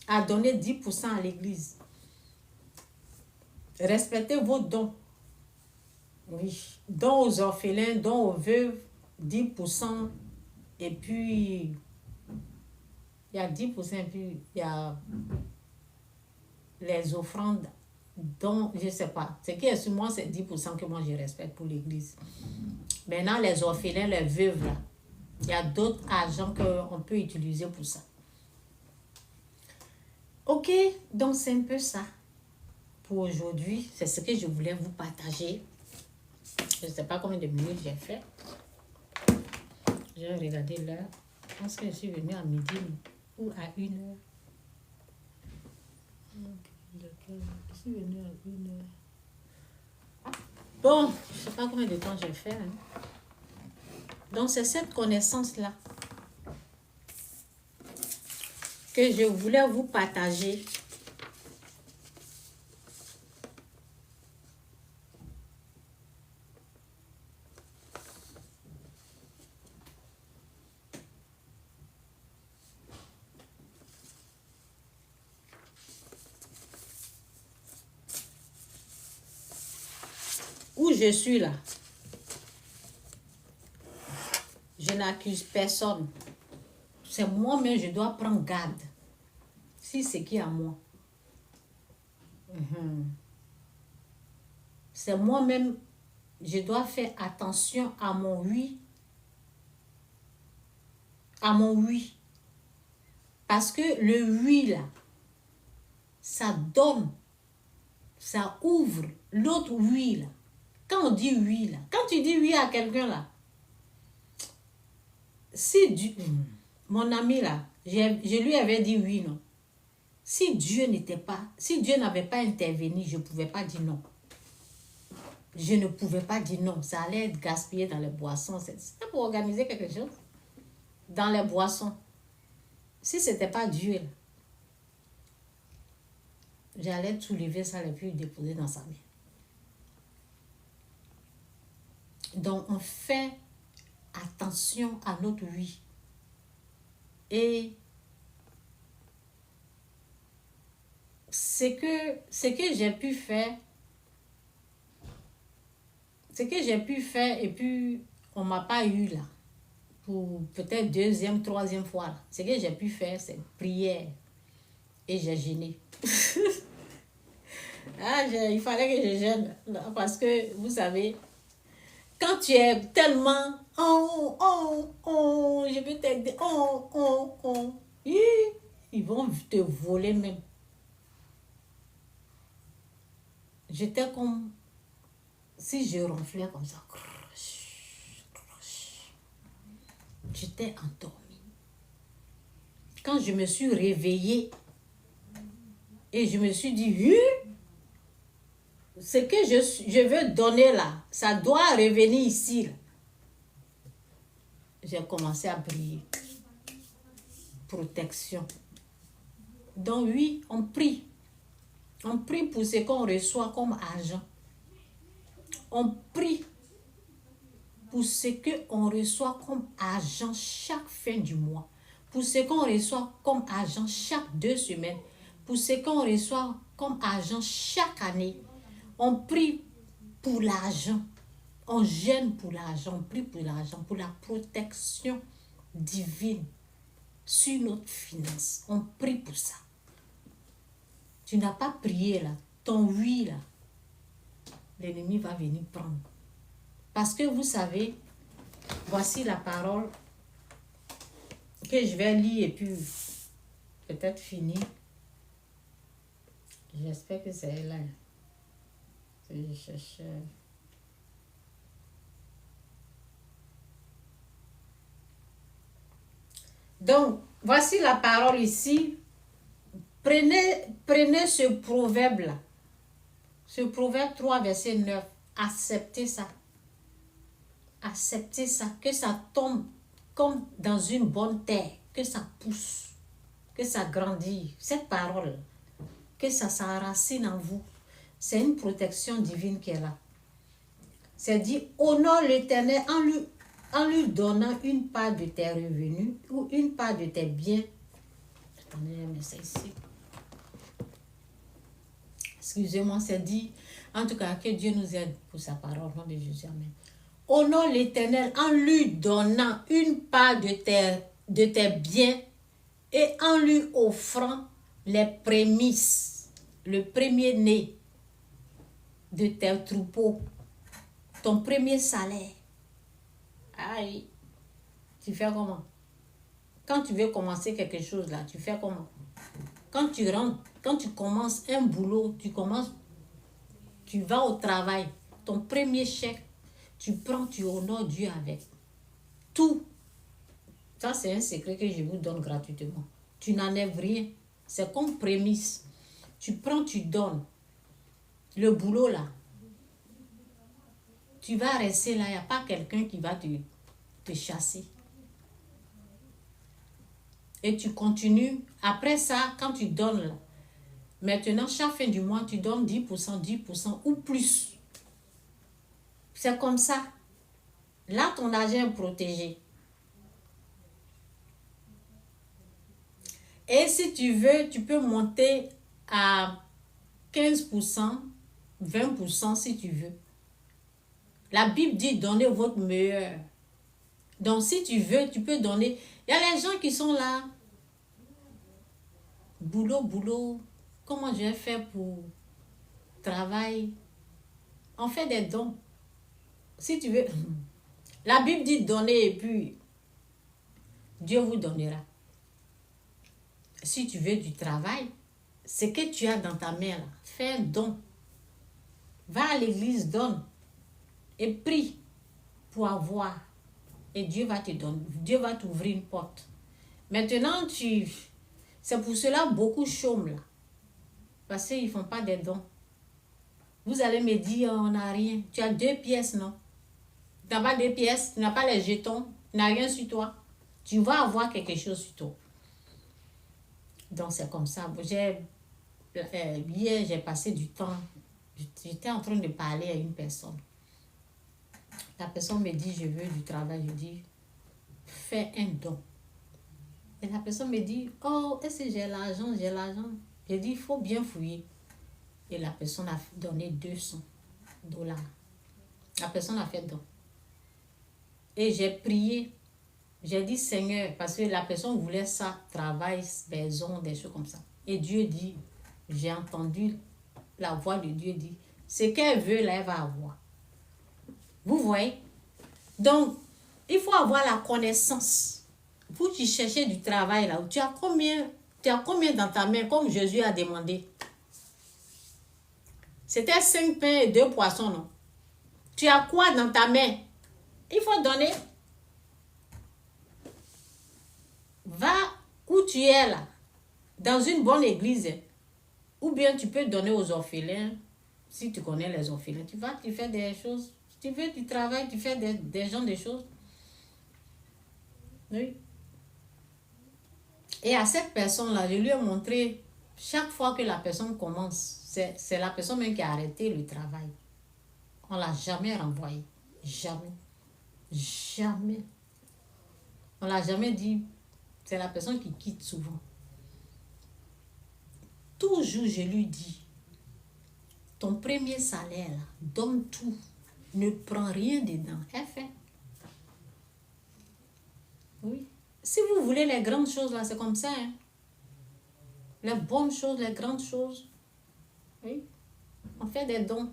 à donner 10% à l'église. Respectez vos dons. Oui, dons aux orphelins, dons aux veuves, 10%. Et puis, il y a 10%, et puis il y a les offrandes, dont, je ne sais pas. Ce qui est sur moi, c'est 10% que moi je respecte pour l'église. Maintenant, les orphelins, les veuves, là, il y a d'autres argents qu'on peut utiliser pour ça. Ok, donc c'est un peu ça pour aujourd'hui. C'est ce que je voulais vous partager. Je ne sais pas combien de minutes j'ai fait. J'ai regardé l'heure. Je pense que je suis venue à midi ou à 1h. Je suis venue à 1h. Bon, je ne sais pas combien de temps j'ai fait. Hein. Donc, c'est cette connaissance-là que je voulais vous partager. Où je suis là, je n'accuse personne. C'est moi-même, je dois prendre garde. Si c'est qui à moi. C'est moi-même, je dois faire attention à mon oui. À mon oui. Parce que le oui là, ça donne, ça ouvre l'autre oui là. Quand on dit oui là, quand tu dis oui à quelqu'un là, si Dieu, mon ami là, je lui avais dit oui, non. Si Dieu n'avait pas intervenu, je ne pouvais pas dire non. Je ne pouvais pas dire non. Ça allait être gaspillé dans les boissons. C'était pour organiser quelque chose. Dans les boissons. Si ce n'était pas Dieu, là, j'allais tout lever ça et puis le déposer dans sa main. Donc, on fait attention à notre oui. Et ce que j'ai pu faire, et puis on ne m'a pas eu là, pour peut-être deuxième, troisième fois là. Ce que j'ai pu faire, c'est prière. Et j'ai jeûné. Il fallait que je jeûne. Parce que, vous savez, quand tu es tellement je vais t'aider, ils vont te voler même. J'étais comme si je ronflais comme ça. J'étais endormie. Quand je me suis réveillée et je me suis dit, ce que je veux donner là, ça doit revenir ici. Là. J'ai commencé à prier. Protection. Donc oui, on prie. On prie pour ce qu'on reçoit comme argent. On prie pour ce qu'on reçoit comme argent chaque fin du mois. Pour ce qu'on reçoit comme argent chaque 2 semaines. Pour ce qu'on reçoit comme argent chaque année. On prie pour l'argent. On gêne pour l'argent. On prie pour l'argent. Pour la protection divine sur notre finance. On prie pour ça. Tu n'as pas prié là. Ton oui là. L'ennemi va venir prendre. Parce que vous savez, voici la parole que je vais lire et puis peut-être finir. J'espère que c'est là. Je cherche. Donc, voici la parole ici. Prenez ce proverbe-là. Ce proverbe 3, verset 9. Acceptez ça. Acceptez ça. Que ça tombe comme dans une bonne terre. Que ça pousse. Que ça grandit. Cette parole, que ça s'enracine en vous. C'est une protection divine qui est là. C'est dit, honore l'Éternel en lui donnant une part de tes revenus ou une part de tes biens. Attendez, je mets ça ici. Excusez-moi, c'est dit. En tout cas, que Dieu nous aide pour sa parole. Au nom de Jésus, amen. Honore l'Éternel en lui donnant une part de tes biens et en lui offrant les prémices, le premier-né de tes troupeaux, ton premier salaire. Aïe, tu fais comment? Quand tu veux commencer quelque chose là, tu fais comment? Quand tu rentres, quand tu commences un boulot, tu vas au travail, ton premier chèque, tu prends, tu honores Dieu avec. Tout. Ça, c'est un secret que je vous donne gratuitement. Tu n'enlèves rien. C'est comme prémisse. Tu prends, tu donnes. Le boulot là, tu vas rester là, il n'y a pas quelqu'un qui va te chasser. Et tu continues. Après ça, quand tu donnes là, maintenant, chaque fin du mois, tu donnes 10%, 10% ou plus. C'est comme ça. Là, ton argent est protégé. Et si tu veux, tu peux monter à 15%, 20% si tu veux. La Bible dit donnez votre meilleur. Donc, si tu veux, tu peux donner. Il y a les gens qui sont là. Boulot. Comment je vais faire pour travail? On fait des dons. Si tu veux. La Bible dit donner et puis Dieu vous donnera. Si tu veux du travail, ce que tu as dans ta main, là, fais un don. Va à l'église, donne. Et prie pour avoir. Et Dieu va te donner. Dieu va t'ouvrir une porte. Maintenant, c'est pour cela beaucoup chôment là. Parce qu'ils ne font pas des dons. Vous allez me dire, on n'a rien. Tu as 2 pièces, non? Tu n'as pas 2 pièces, tu n'as pas les jetons, tu n'as rien sur toi. Tu vas avoir quelque chose sur toi. Donc, c'est comme ça. Hier, j'ai passé du temps. J'étais en train de parler à une personne. La personne me dit, je veux du travail. Je dis, fais un don. Et la personne me dit, oh, est-ce que j'ai l'argent? Je dis, il faut bien fouiller. Et la personne a donné $200. La personne a fait don. Et j'ai prié. J'ai dit, Seigneur, parce que la personne voulait ça, travail, maison, des choses comme ça. Et Dieu dit, j'ai entendu la voix de Dieu dit, ce qu'elle veut, là, elle va avoir. Vous voyez? Donc, il faut avoir la connaissance. Pour tu chercher du travail, là, tu as combien dans ta main, comme Jésus a demandé? C'était 5 pains et 2 poissons, non? Tu as quoi dans ta main? Il faut donner. Va où tu es là, dans une bonne église. Ou bien tu peux donner aux orphelins. Si tu connais les orphelins, tu vas, tu fais des choses. Si tu veux du travail, tu fais des gens des choses. Oui. Et à cette personne-là, je lui ai montré, chaque fois que la personne commence, c'est la personne même qui a arrêté le travail. On ne l'a jamais renvoyé. Jamais. Jamais. On ne l'a jamais dit. C'est la personne qui quitte souvent. Toujours, je lui dis, ton premier salaire, là, donne tout. Ne prends rien dedans. Elle fait. Oui. Si vous voulez les grandes choses, là, c'est comme ça. Hein? Les bonnes choses, les grandes choses. Oui. On fait des dons.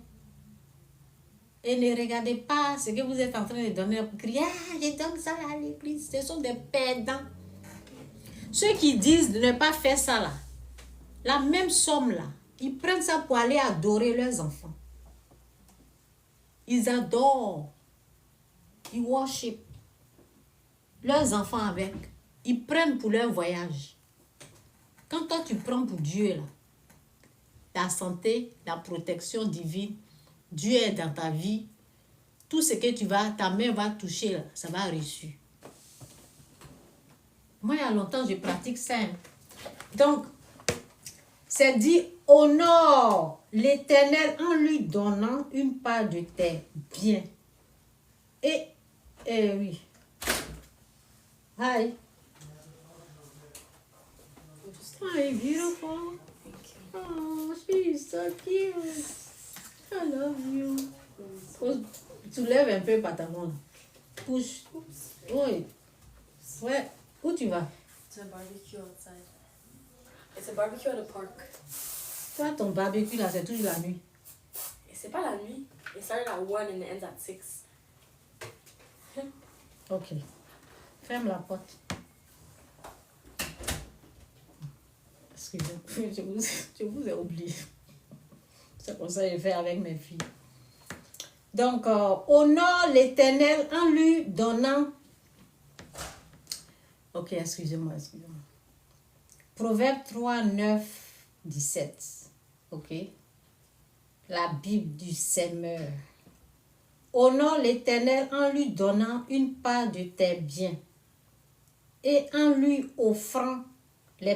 Et ne regardez pas ce que vous êtes en train de donner pour crier, ah, je donne ça à l'église. Ce sont des perdants. Ceux qui disent de ne pas faire ça là, la même somme là, ils prennent ça pour aller adorer leurs enfants. Ils adorent. Ils worship leurs enfants avec. Ils prennent pour leur voyage. Quand toi tu prends pour Dieu là, ta santé, la protection divine, Dieu est dans ta vie. Tout ce que tu vas, ta main va toucher, là, ça va reçu. Moi, il y a longtemps, je pratique ça. Donc, c'est dit, honore l'Éternel en lui donnant une part de tes biens. Et oui. Hi. Hi, beautiful. Oh, she's so cute. I love you. Tu lèves un peu pantalon. Push. Oui. Ouais. Où tu vas? To a barbecue outside. It's a barbecue at a park. Toi, ton barbecue là, c'est toujours la nuit. Et c'est pas la nuit. It started at 1 and it ends at 6. Ok. Ferme la porte. Excusez-moi, je vous ai oublié. C'est comme ça que je fais avec mes filles. Donc, honore l'Éternel en lui donnant... Ok, excusez-moi. Proverbe 3, 9, 17. Ok. La Bible du Semeur. Honore l'Éternel en lui donnant une part de tes biens et en lui offrant les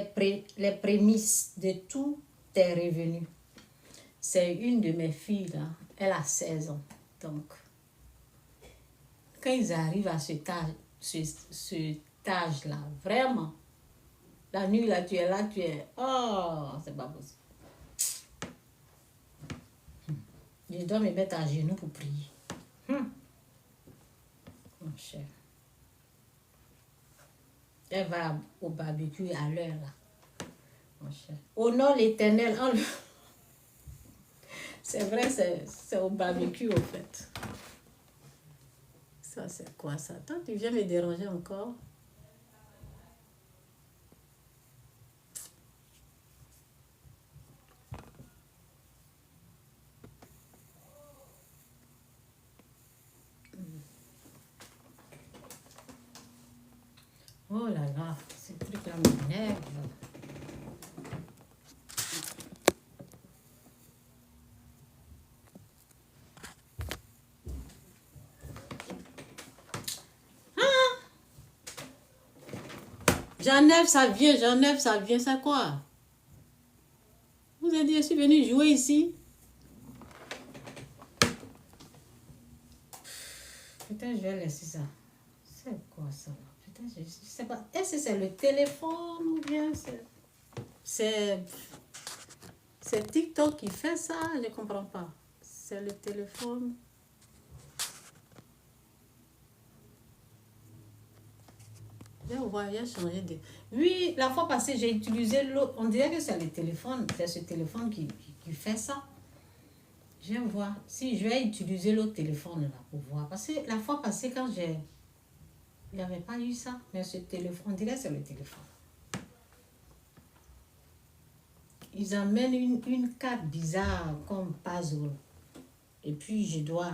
prémices de tous tes revenus. C'est une de mes filles, là. Elle a 16 ans. Donc, quand ils arrivent à cet âge-là, vraiment, la nuit, là, tu es là, tu es... Oh, c'est pas possible. Je dois me mettre à genoux pour prier. Mon cher. Elle va au barbecue à l'heure, là. Mon cher. Honore l'Éternel en lui... C'est vrai, c'est au barbecue, au fait. Ça, c'est quoi ça? Attends, tu viens me déranger encore? Oh là là, ce truc-là m'énerve. J'enlève, ça vient, j'enlève, ça vient, c'est quoi? Vous avez dit, je suis venue jouer ici. Peut-être je vais laisser ça. C'est quoi ça? Peut-être je sais pas. Est-ce que c'est le téléphone ou bien c'est TikTok qui fait ça? Je ne comprends pas. C'est le téléphone. Je vois, il a changé de... Oui, la fois passée, j'ai utilisé l'autre. On dirait que c'est le téléphone. C'est ce téléphone qui fait ça. Je vais voir. Si je vais utiliser l'autre téléphone là pour voir. Parce que la fois passée, quand j'ai... Il n'y avait pas eu ça. Mais ce téléphone, on dirait que c'est le téléphone. Ils amènent une carte bizarre comme puzzle. Et puis, je dois...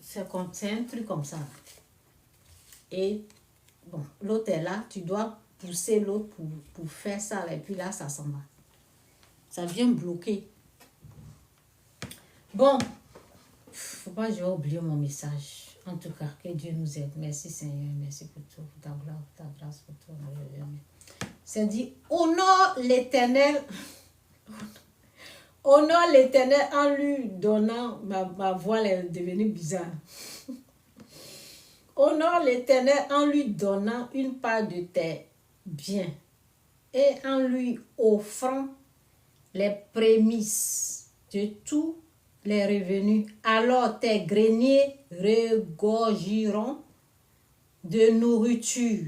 C'est un truc comme ça. Et bon, l'autre est là. Tu dois pousser l'autre pour faire ça. Et puis là, ça s'en va. Ça vient bloquer. Bon, faut pas que j'ai oublié mon message. En tout cas, que Dieu nous aide. Merci Seigneur, merci pour tout, pour ta gloire, pour ta grâce, pour tout. C'est dit, honore l'Éternel. Honore l'Éternel en lui donnant, ma voix est devenue bizarre. Honore l'Éternel en lui donnant une part de tes biens et en lui offrant les prémices de tous les revenus. Alors tes greniers regorgeront de nourriture.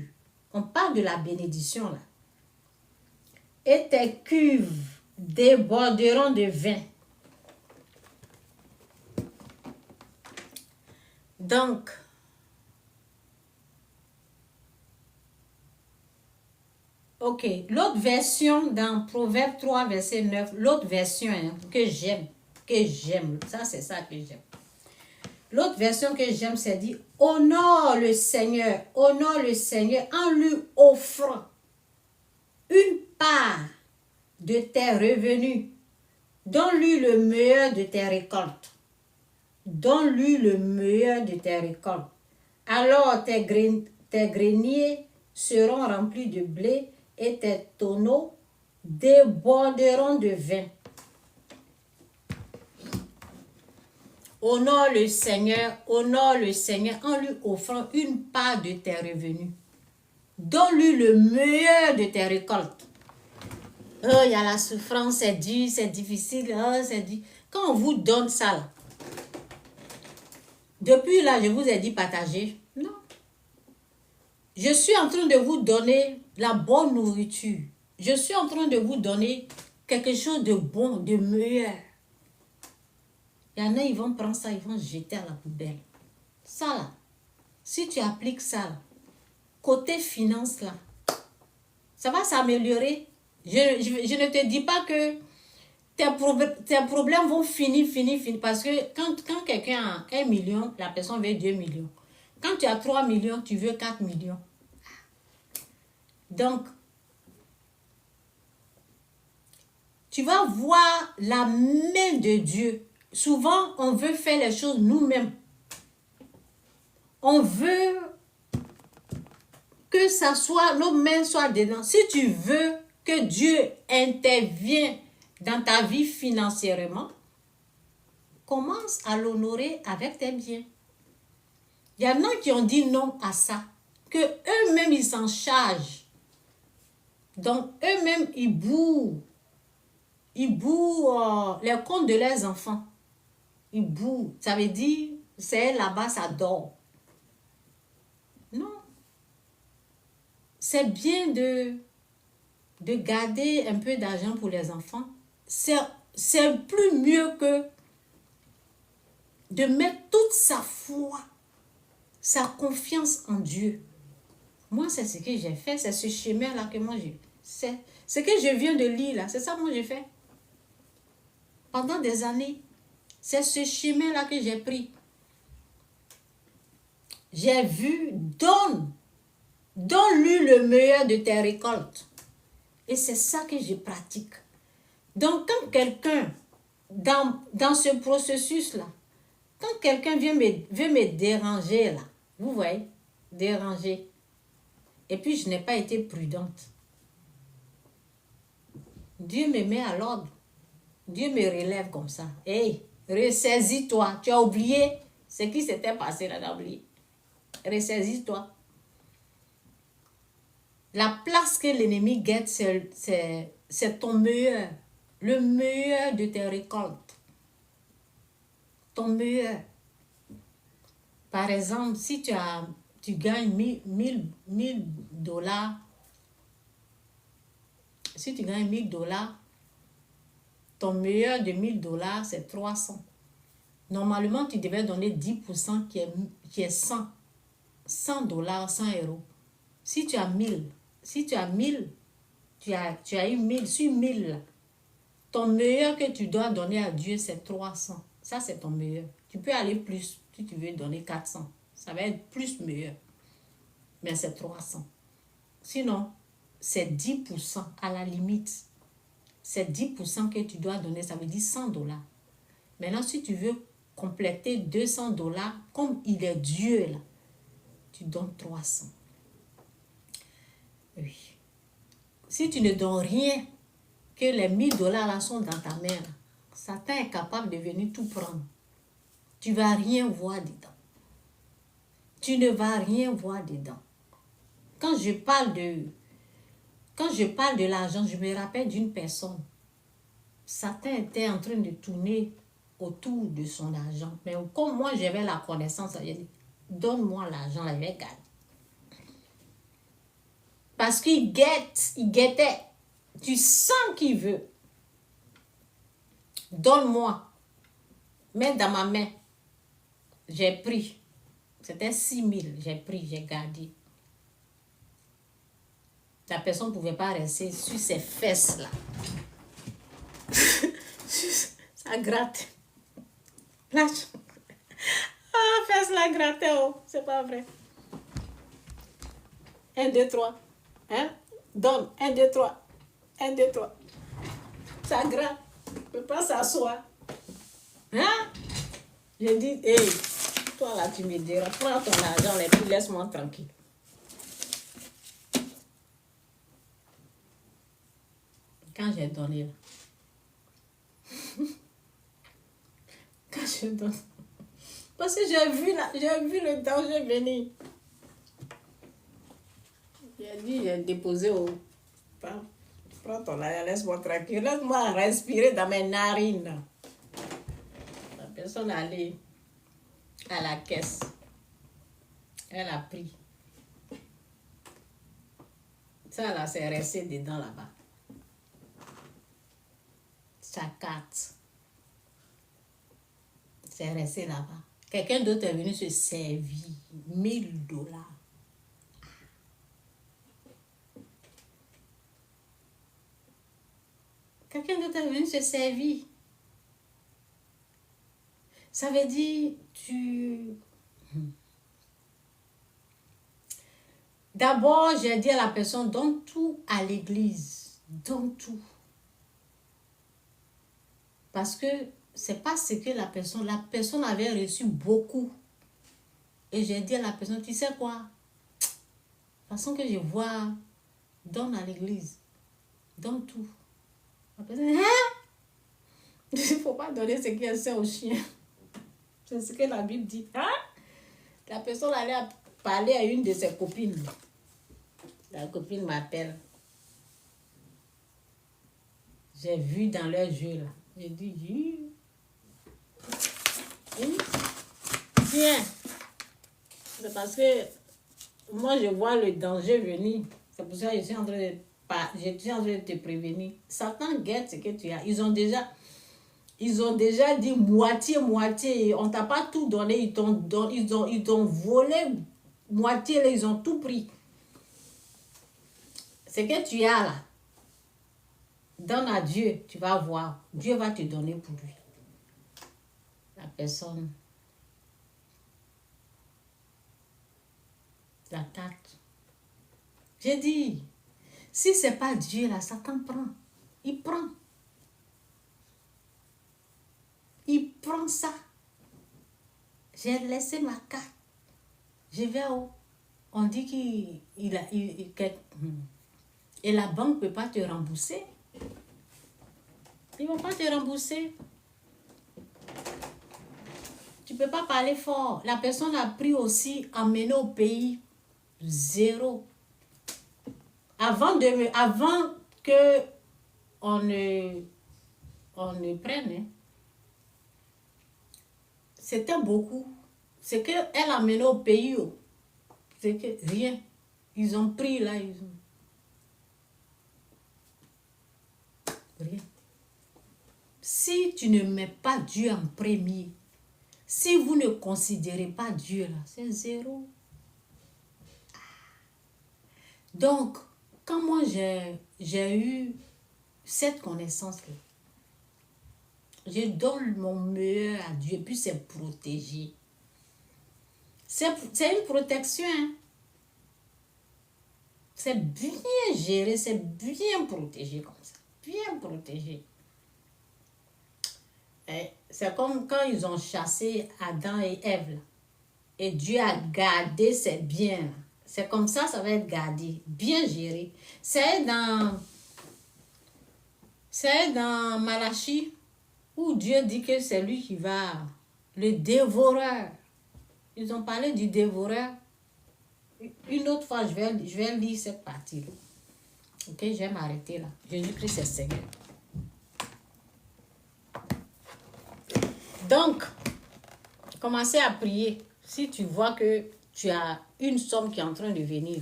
On parle de la bénédiction là. Et tes cuves déborderont de vin. Donc, ok, l'autre version dans Proverbe 3, verset 9, l'autre version que j'aime, ça c'est ça que j'aime. L'autre version que j'aime, c'est dit, honore le Seigneur en lui offrant une part de tes revenus. Donne-lui le meilleur de tes récoltes. Donne-lui le meilleur de tes récoltes. Alors tes greniers seront remplis de blé et tes tonneaux déborderont de vin. Honore le Seigneur en lui offrant une part de tes revenus. Donne-lui le meilleur de tes récoltes. Oh, il y a la souffrance, c'est dur, c'est difficile, oh, c'est dur. Quand on vous donne ça, là, depuis là, je vous ai dit partager. Non. Je suis en train de vous donner la bonne nourriture. Je suis en train de vous donner quelque chose de bon, de meilleur. Il y en a, ils vont prendre ça, ils vont jeter à la poubelle. Ça là, si tu appliques ça là, côté finance là, ça va s'améliorer. Je ne te dis pas que tes problèmes vont finir. Parce que quand quelqu'un a 1 million, la personne veut 2 millions. Quand tu as 3 millions, tu veux 4 millions. Donc, tu vas voir la main de Dieu. Souvent, on veut faire les choses nous-mêmes. On veut que ça soit, nos mains soient dedans. Si tu veux que Dieu intervienne dans ta vie financièrement, commence à l'honorer avec tes biens. Il y en a qui ont dit non à ça, que eux-mêmes ils s'en chargent. Donc eux-mêmes ils bourrent les comptes de leurs enfants. Ils bourrent. Ça veut dire, c'est là-bas, ça dort. Non. C'est bien de garder un peu d'argent pour les enfants. C'est plus mieux que de mettre toute sa foi, sa confiance en Dieu. Moi, c'est ce que j'ai fait. C'est ce chemin-là que moi j'ai. C'est ce que je viens de lire là. C'est ça que moi j'ai fait. Pendant des années. C'est ce chemin-là que j'ai pris. J'ai vu, donne-lui le meilleur de tes récoltes. Et c'est ça que je pratique. Donc, quand quelqu'un, dans ce processus-là, quand quelqu'un veut me déranger, là, vous voyez, déranger, et puis je n'ai pas été prudente, Dieu me met à l'ordre. Dieu me relève comme ça. Hey, ressaisis-toi. Tu as oublié ce qui s'était passé là, d'oublier. Ressaisis-toi. La place que l'ennemi guette, c'est ton meilleur. Le meilleur de tes récoltes. Ton meilleur. Par exemple, si tu gagnes 1000 dollars, si tu gagnes 1000 dollars, ton meilleur de 1000 dollars, c'est 300. Normalement, tu devais donner 10% qui est 100. 100 dollars, 100 euros. Si tu as 1000, tu as eu 1000, sur 1000, ton meilleur que tu dois donner à Dieu, c'est 300. Ça, c'est ton meilleur. Tu peux aller plus si tu veux donner 400. Ça va être plus meilleur. Mais c'est 300. Sinon, c'est 10% à la limite. C'est 10% que tu dois donner. Ça veut dire 100 dollars. Maintenant, si tu veux compléter $200, comme il est Dieu là, tu donnes 300. Oui. Si tu ne donnes rien, que les $1000 là sont dans ta main, là, Satan est capable de venir tout prendre. Tu ne vas rien voir dedans. Tu ne vas rien voir dedans. Quand je parle de l'argent, je me rappelle d'une personne. Satan était en train de tourner autour de son argent. Mais comme moi, j'avais la connaissance, il dit, donne-moi l'argent, il va gagner. Parce qu'il guettait. Tu sens qu'il veut. Donne-moi. Mets dans ma main. J'ai pris. C'était 6 000. J'ai pris, j'ai gardé. La personne ne pouvait pas rester sur ses fesses là. Ça gratte. Lâche. Ah, fesses là grattait, oh. C'est pas vrai. 1, 2, 3. Hein? Donne. 1, 2, 3. 1, 2, 3. Ça gratte. Ne peut pas s'asseoir. Hein? J'ai dit, hé, toi là, tu me diras, prends ton argent et puis laisse-moi tranquille. Quand j'ai donné là. Quand je donne. Parce que j'ai vu le danger venir. J'ai dit, j'ai déposé au. Prends ton argent, laisse-moi tranquille. Laisse-moi respirer dans mes narines. La personne allait à la caisse. Elle a pris. Ça là, c'est resté dedans là-bas. Sa carte. C'est resté là-bas. Quelqu'un d'autre est venu se servir. $1000. Quelqu'un d'autre est venu se servir. Ça veut dire, D'abord, j'ai dit à la personne, donne tout à l'église. Donne tout. Parce que c'est pas ce que la personne avait reçu beaucoup. Et j'ai dit à la personne, tu sais quoi? De toute façon que je vois, donne à l'église. Donne tout. La personne, hein? Il ne faut pas donner ce qui est sain au chien. C'est ce que la Bible dit. Hein? La personne allait parler à une de ses copines. La copine m'appelle. J'ai vu dans leurs yeux là. J'ai dit, tiens. C'est parce que moi je vois le danger venir. C'est pour ça que je suis en train de te prévenir. Satan guette ce que tu as. Ils ont déjà dit moitié. On t'a pas tout donné. Ils t'ont volé moitié. Là, ils ont tout pris. Ce que tu as là, donne à Dieu, tu vas voir. Dieu va te donner pour lui. La personne, la tarte. J'ai dit, si c'est pas Dieu là, Satan prend. Il prend. Il prend ça. J'ai laissé ma carte. Je vais où? On dit qu'il a... Et la banque ne peut pas te rembourser. Ils ne vont pas te rembourser. Tu ne peux pas parler fort. La personne a pris aussi, emmené au pays, 0. Avant que on ne prenne, hein, c'était beaucoup. C'est qu'elle a mené au pays, c'est que rien. Ils ont pris là, ils ont... Rien. Si tu ne mets pas Dieu en premier, si vous ne considérez pas Dieu là, c'est 0. Donc, quand moi j'ai eu cette connaissance-là, je donne mon meilleur à Dieu, puis c'est protégé. C'est une protection. Hein? C'est bien géré, c'est bien protégé comme ça. Bien protégé. C'est comme quand ils ont chassé Adam et Ève. Là. Et Dieu a gardé ses biens. Là. C'est comme ça va être gardé, bien géré. C'est dans Malachie où Dieu dit que c'est lui qui va, le dévoreur. Ils ont parlé du dévoreur. Une autre fois, je vais lire cette partie-là. Ok, je vais m'arrêter là. Jésus-Christ est Seigneur. Donc, commencez à prier. Si tu vois que tu as une somme qui est en train de venir,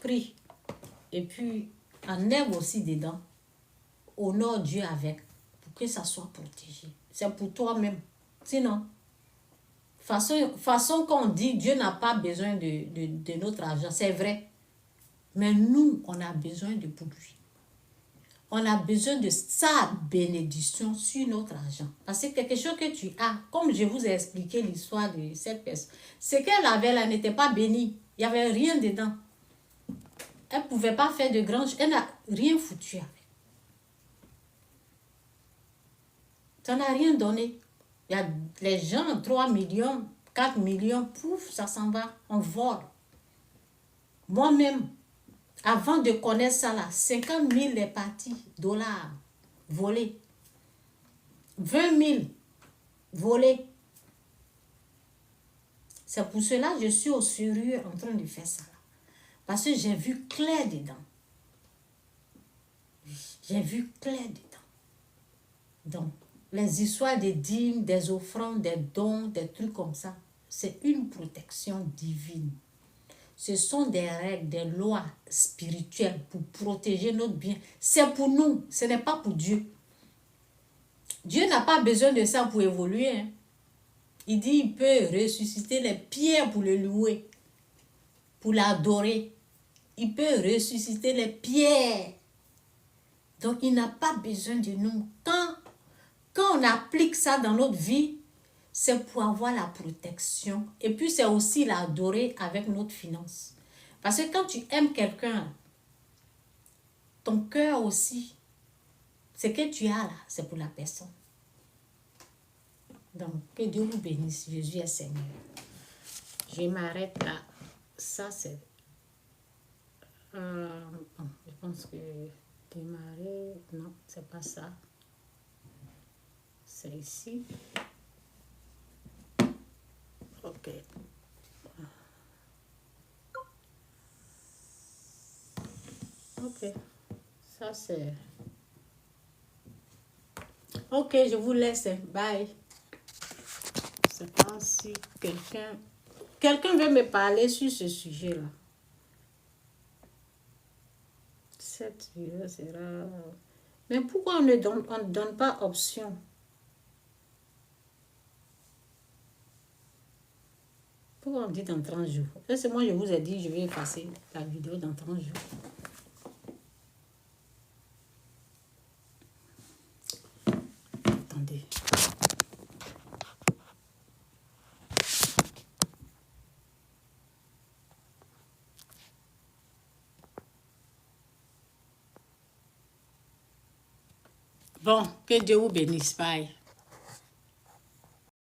prie. Et puis, enlève aussi dedans. Honore Dieu avec. Pour que ça soit protégé. C'est pour toi-même. Sinon, façon qu'on dit, Dieu n'a pas besoin de notre argent. C'est vrai. Mais nous, on a besoin de pour lui. On a besoin de sa bénédiction sur notre argent. Parce que quelque chose que tu as, comme je vous ai expliqué l'histoire de cette personne, ce qu'elle avait là n'était pas béni. Il n'y avait rien dedans. Elle ne pouvait pas faire de grands... Elle n'a rien foutu avec. Ça n'a rien donné. Il y a les gens, 3 millions, 4 millions, pouf, ça s'en va. On vole. Moi-même, avant de connaître ça là, 50 000 est parti, dollars, volés. 20 000, volés. C'est pour cela que je suis au sérieux en train de faire ça là. Parce que j'ai vu clair dedans. J'ai vu clair dedans. Donc, les histoires des dîmes, des offrandes, des dons, des trucs comme ça, c'est une protection divine. Ce sont des règles, des lois spirituelles pour protéger notre bien. C'est pour nous, ce n'est pas pour Dieu. Dieu n'a pas besoin de ça pour évoluer. Hein. Il dit qu'il peut ressusciter les pierres pour le louer, pour l'adorer. Il peut ressusciter les pierres. Donc, il n'a pas besoin de nous. Quand on applique ça dans notre vie, c'est pour avoir la protection. Et puis, c'est aussi l'adorer avec notre finance. Parce que quand tu aimes quelqu'un, ton cœur aussi, ce que tu as là, c'est pour la personne. Donc, que Dieu vous bénisse. Jésus est Seigneur. Je m'arrête là. Ça, c'est... je pense que démarrer... Non, c'est pas ça. C'est ici. Ok. Ok. Ça, c'est... Ok, je vous laisse. Bye. Je ne sais pas si quelqu'un veut me parler sur ce sujet-là. Cette vidéo sera... Mais pourquoi on ne donne pas option? Pourquoi on dit dans 30 jours? C'est moi, je vous ai dit, je vais passer la vidéo dans 30 jours. Attendez. Bon, que Dieu vous bénisse. Bye.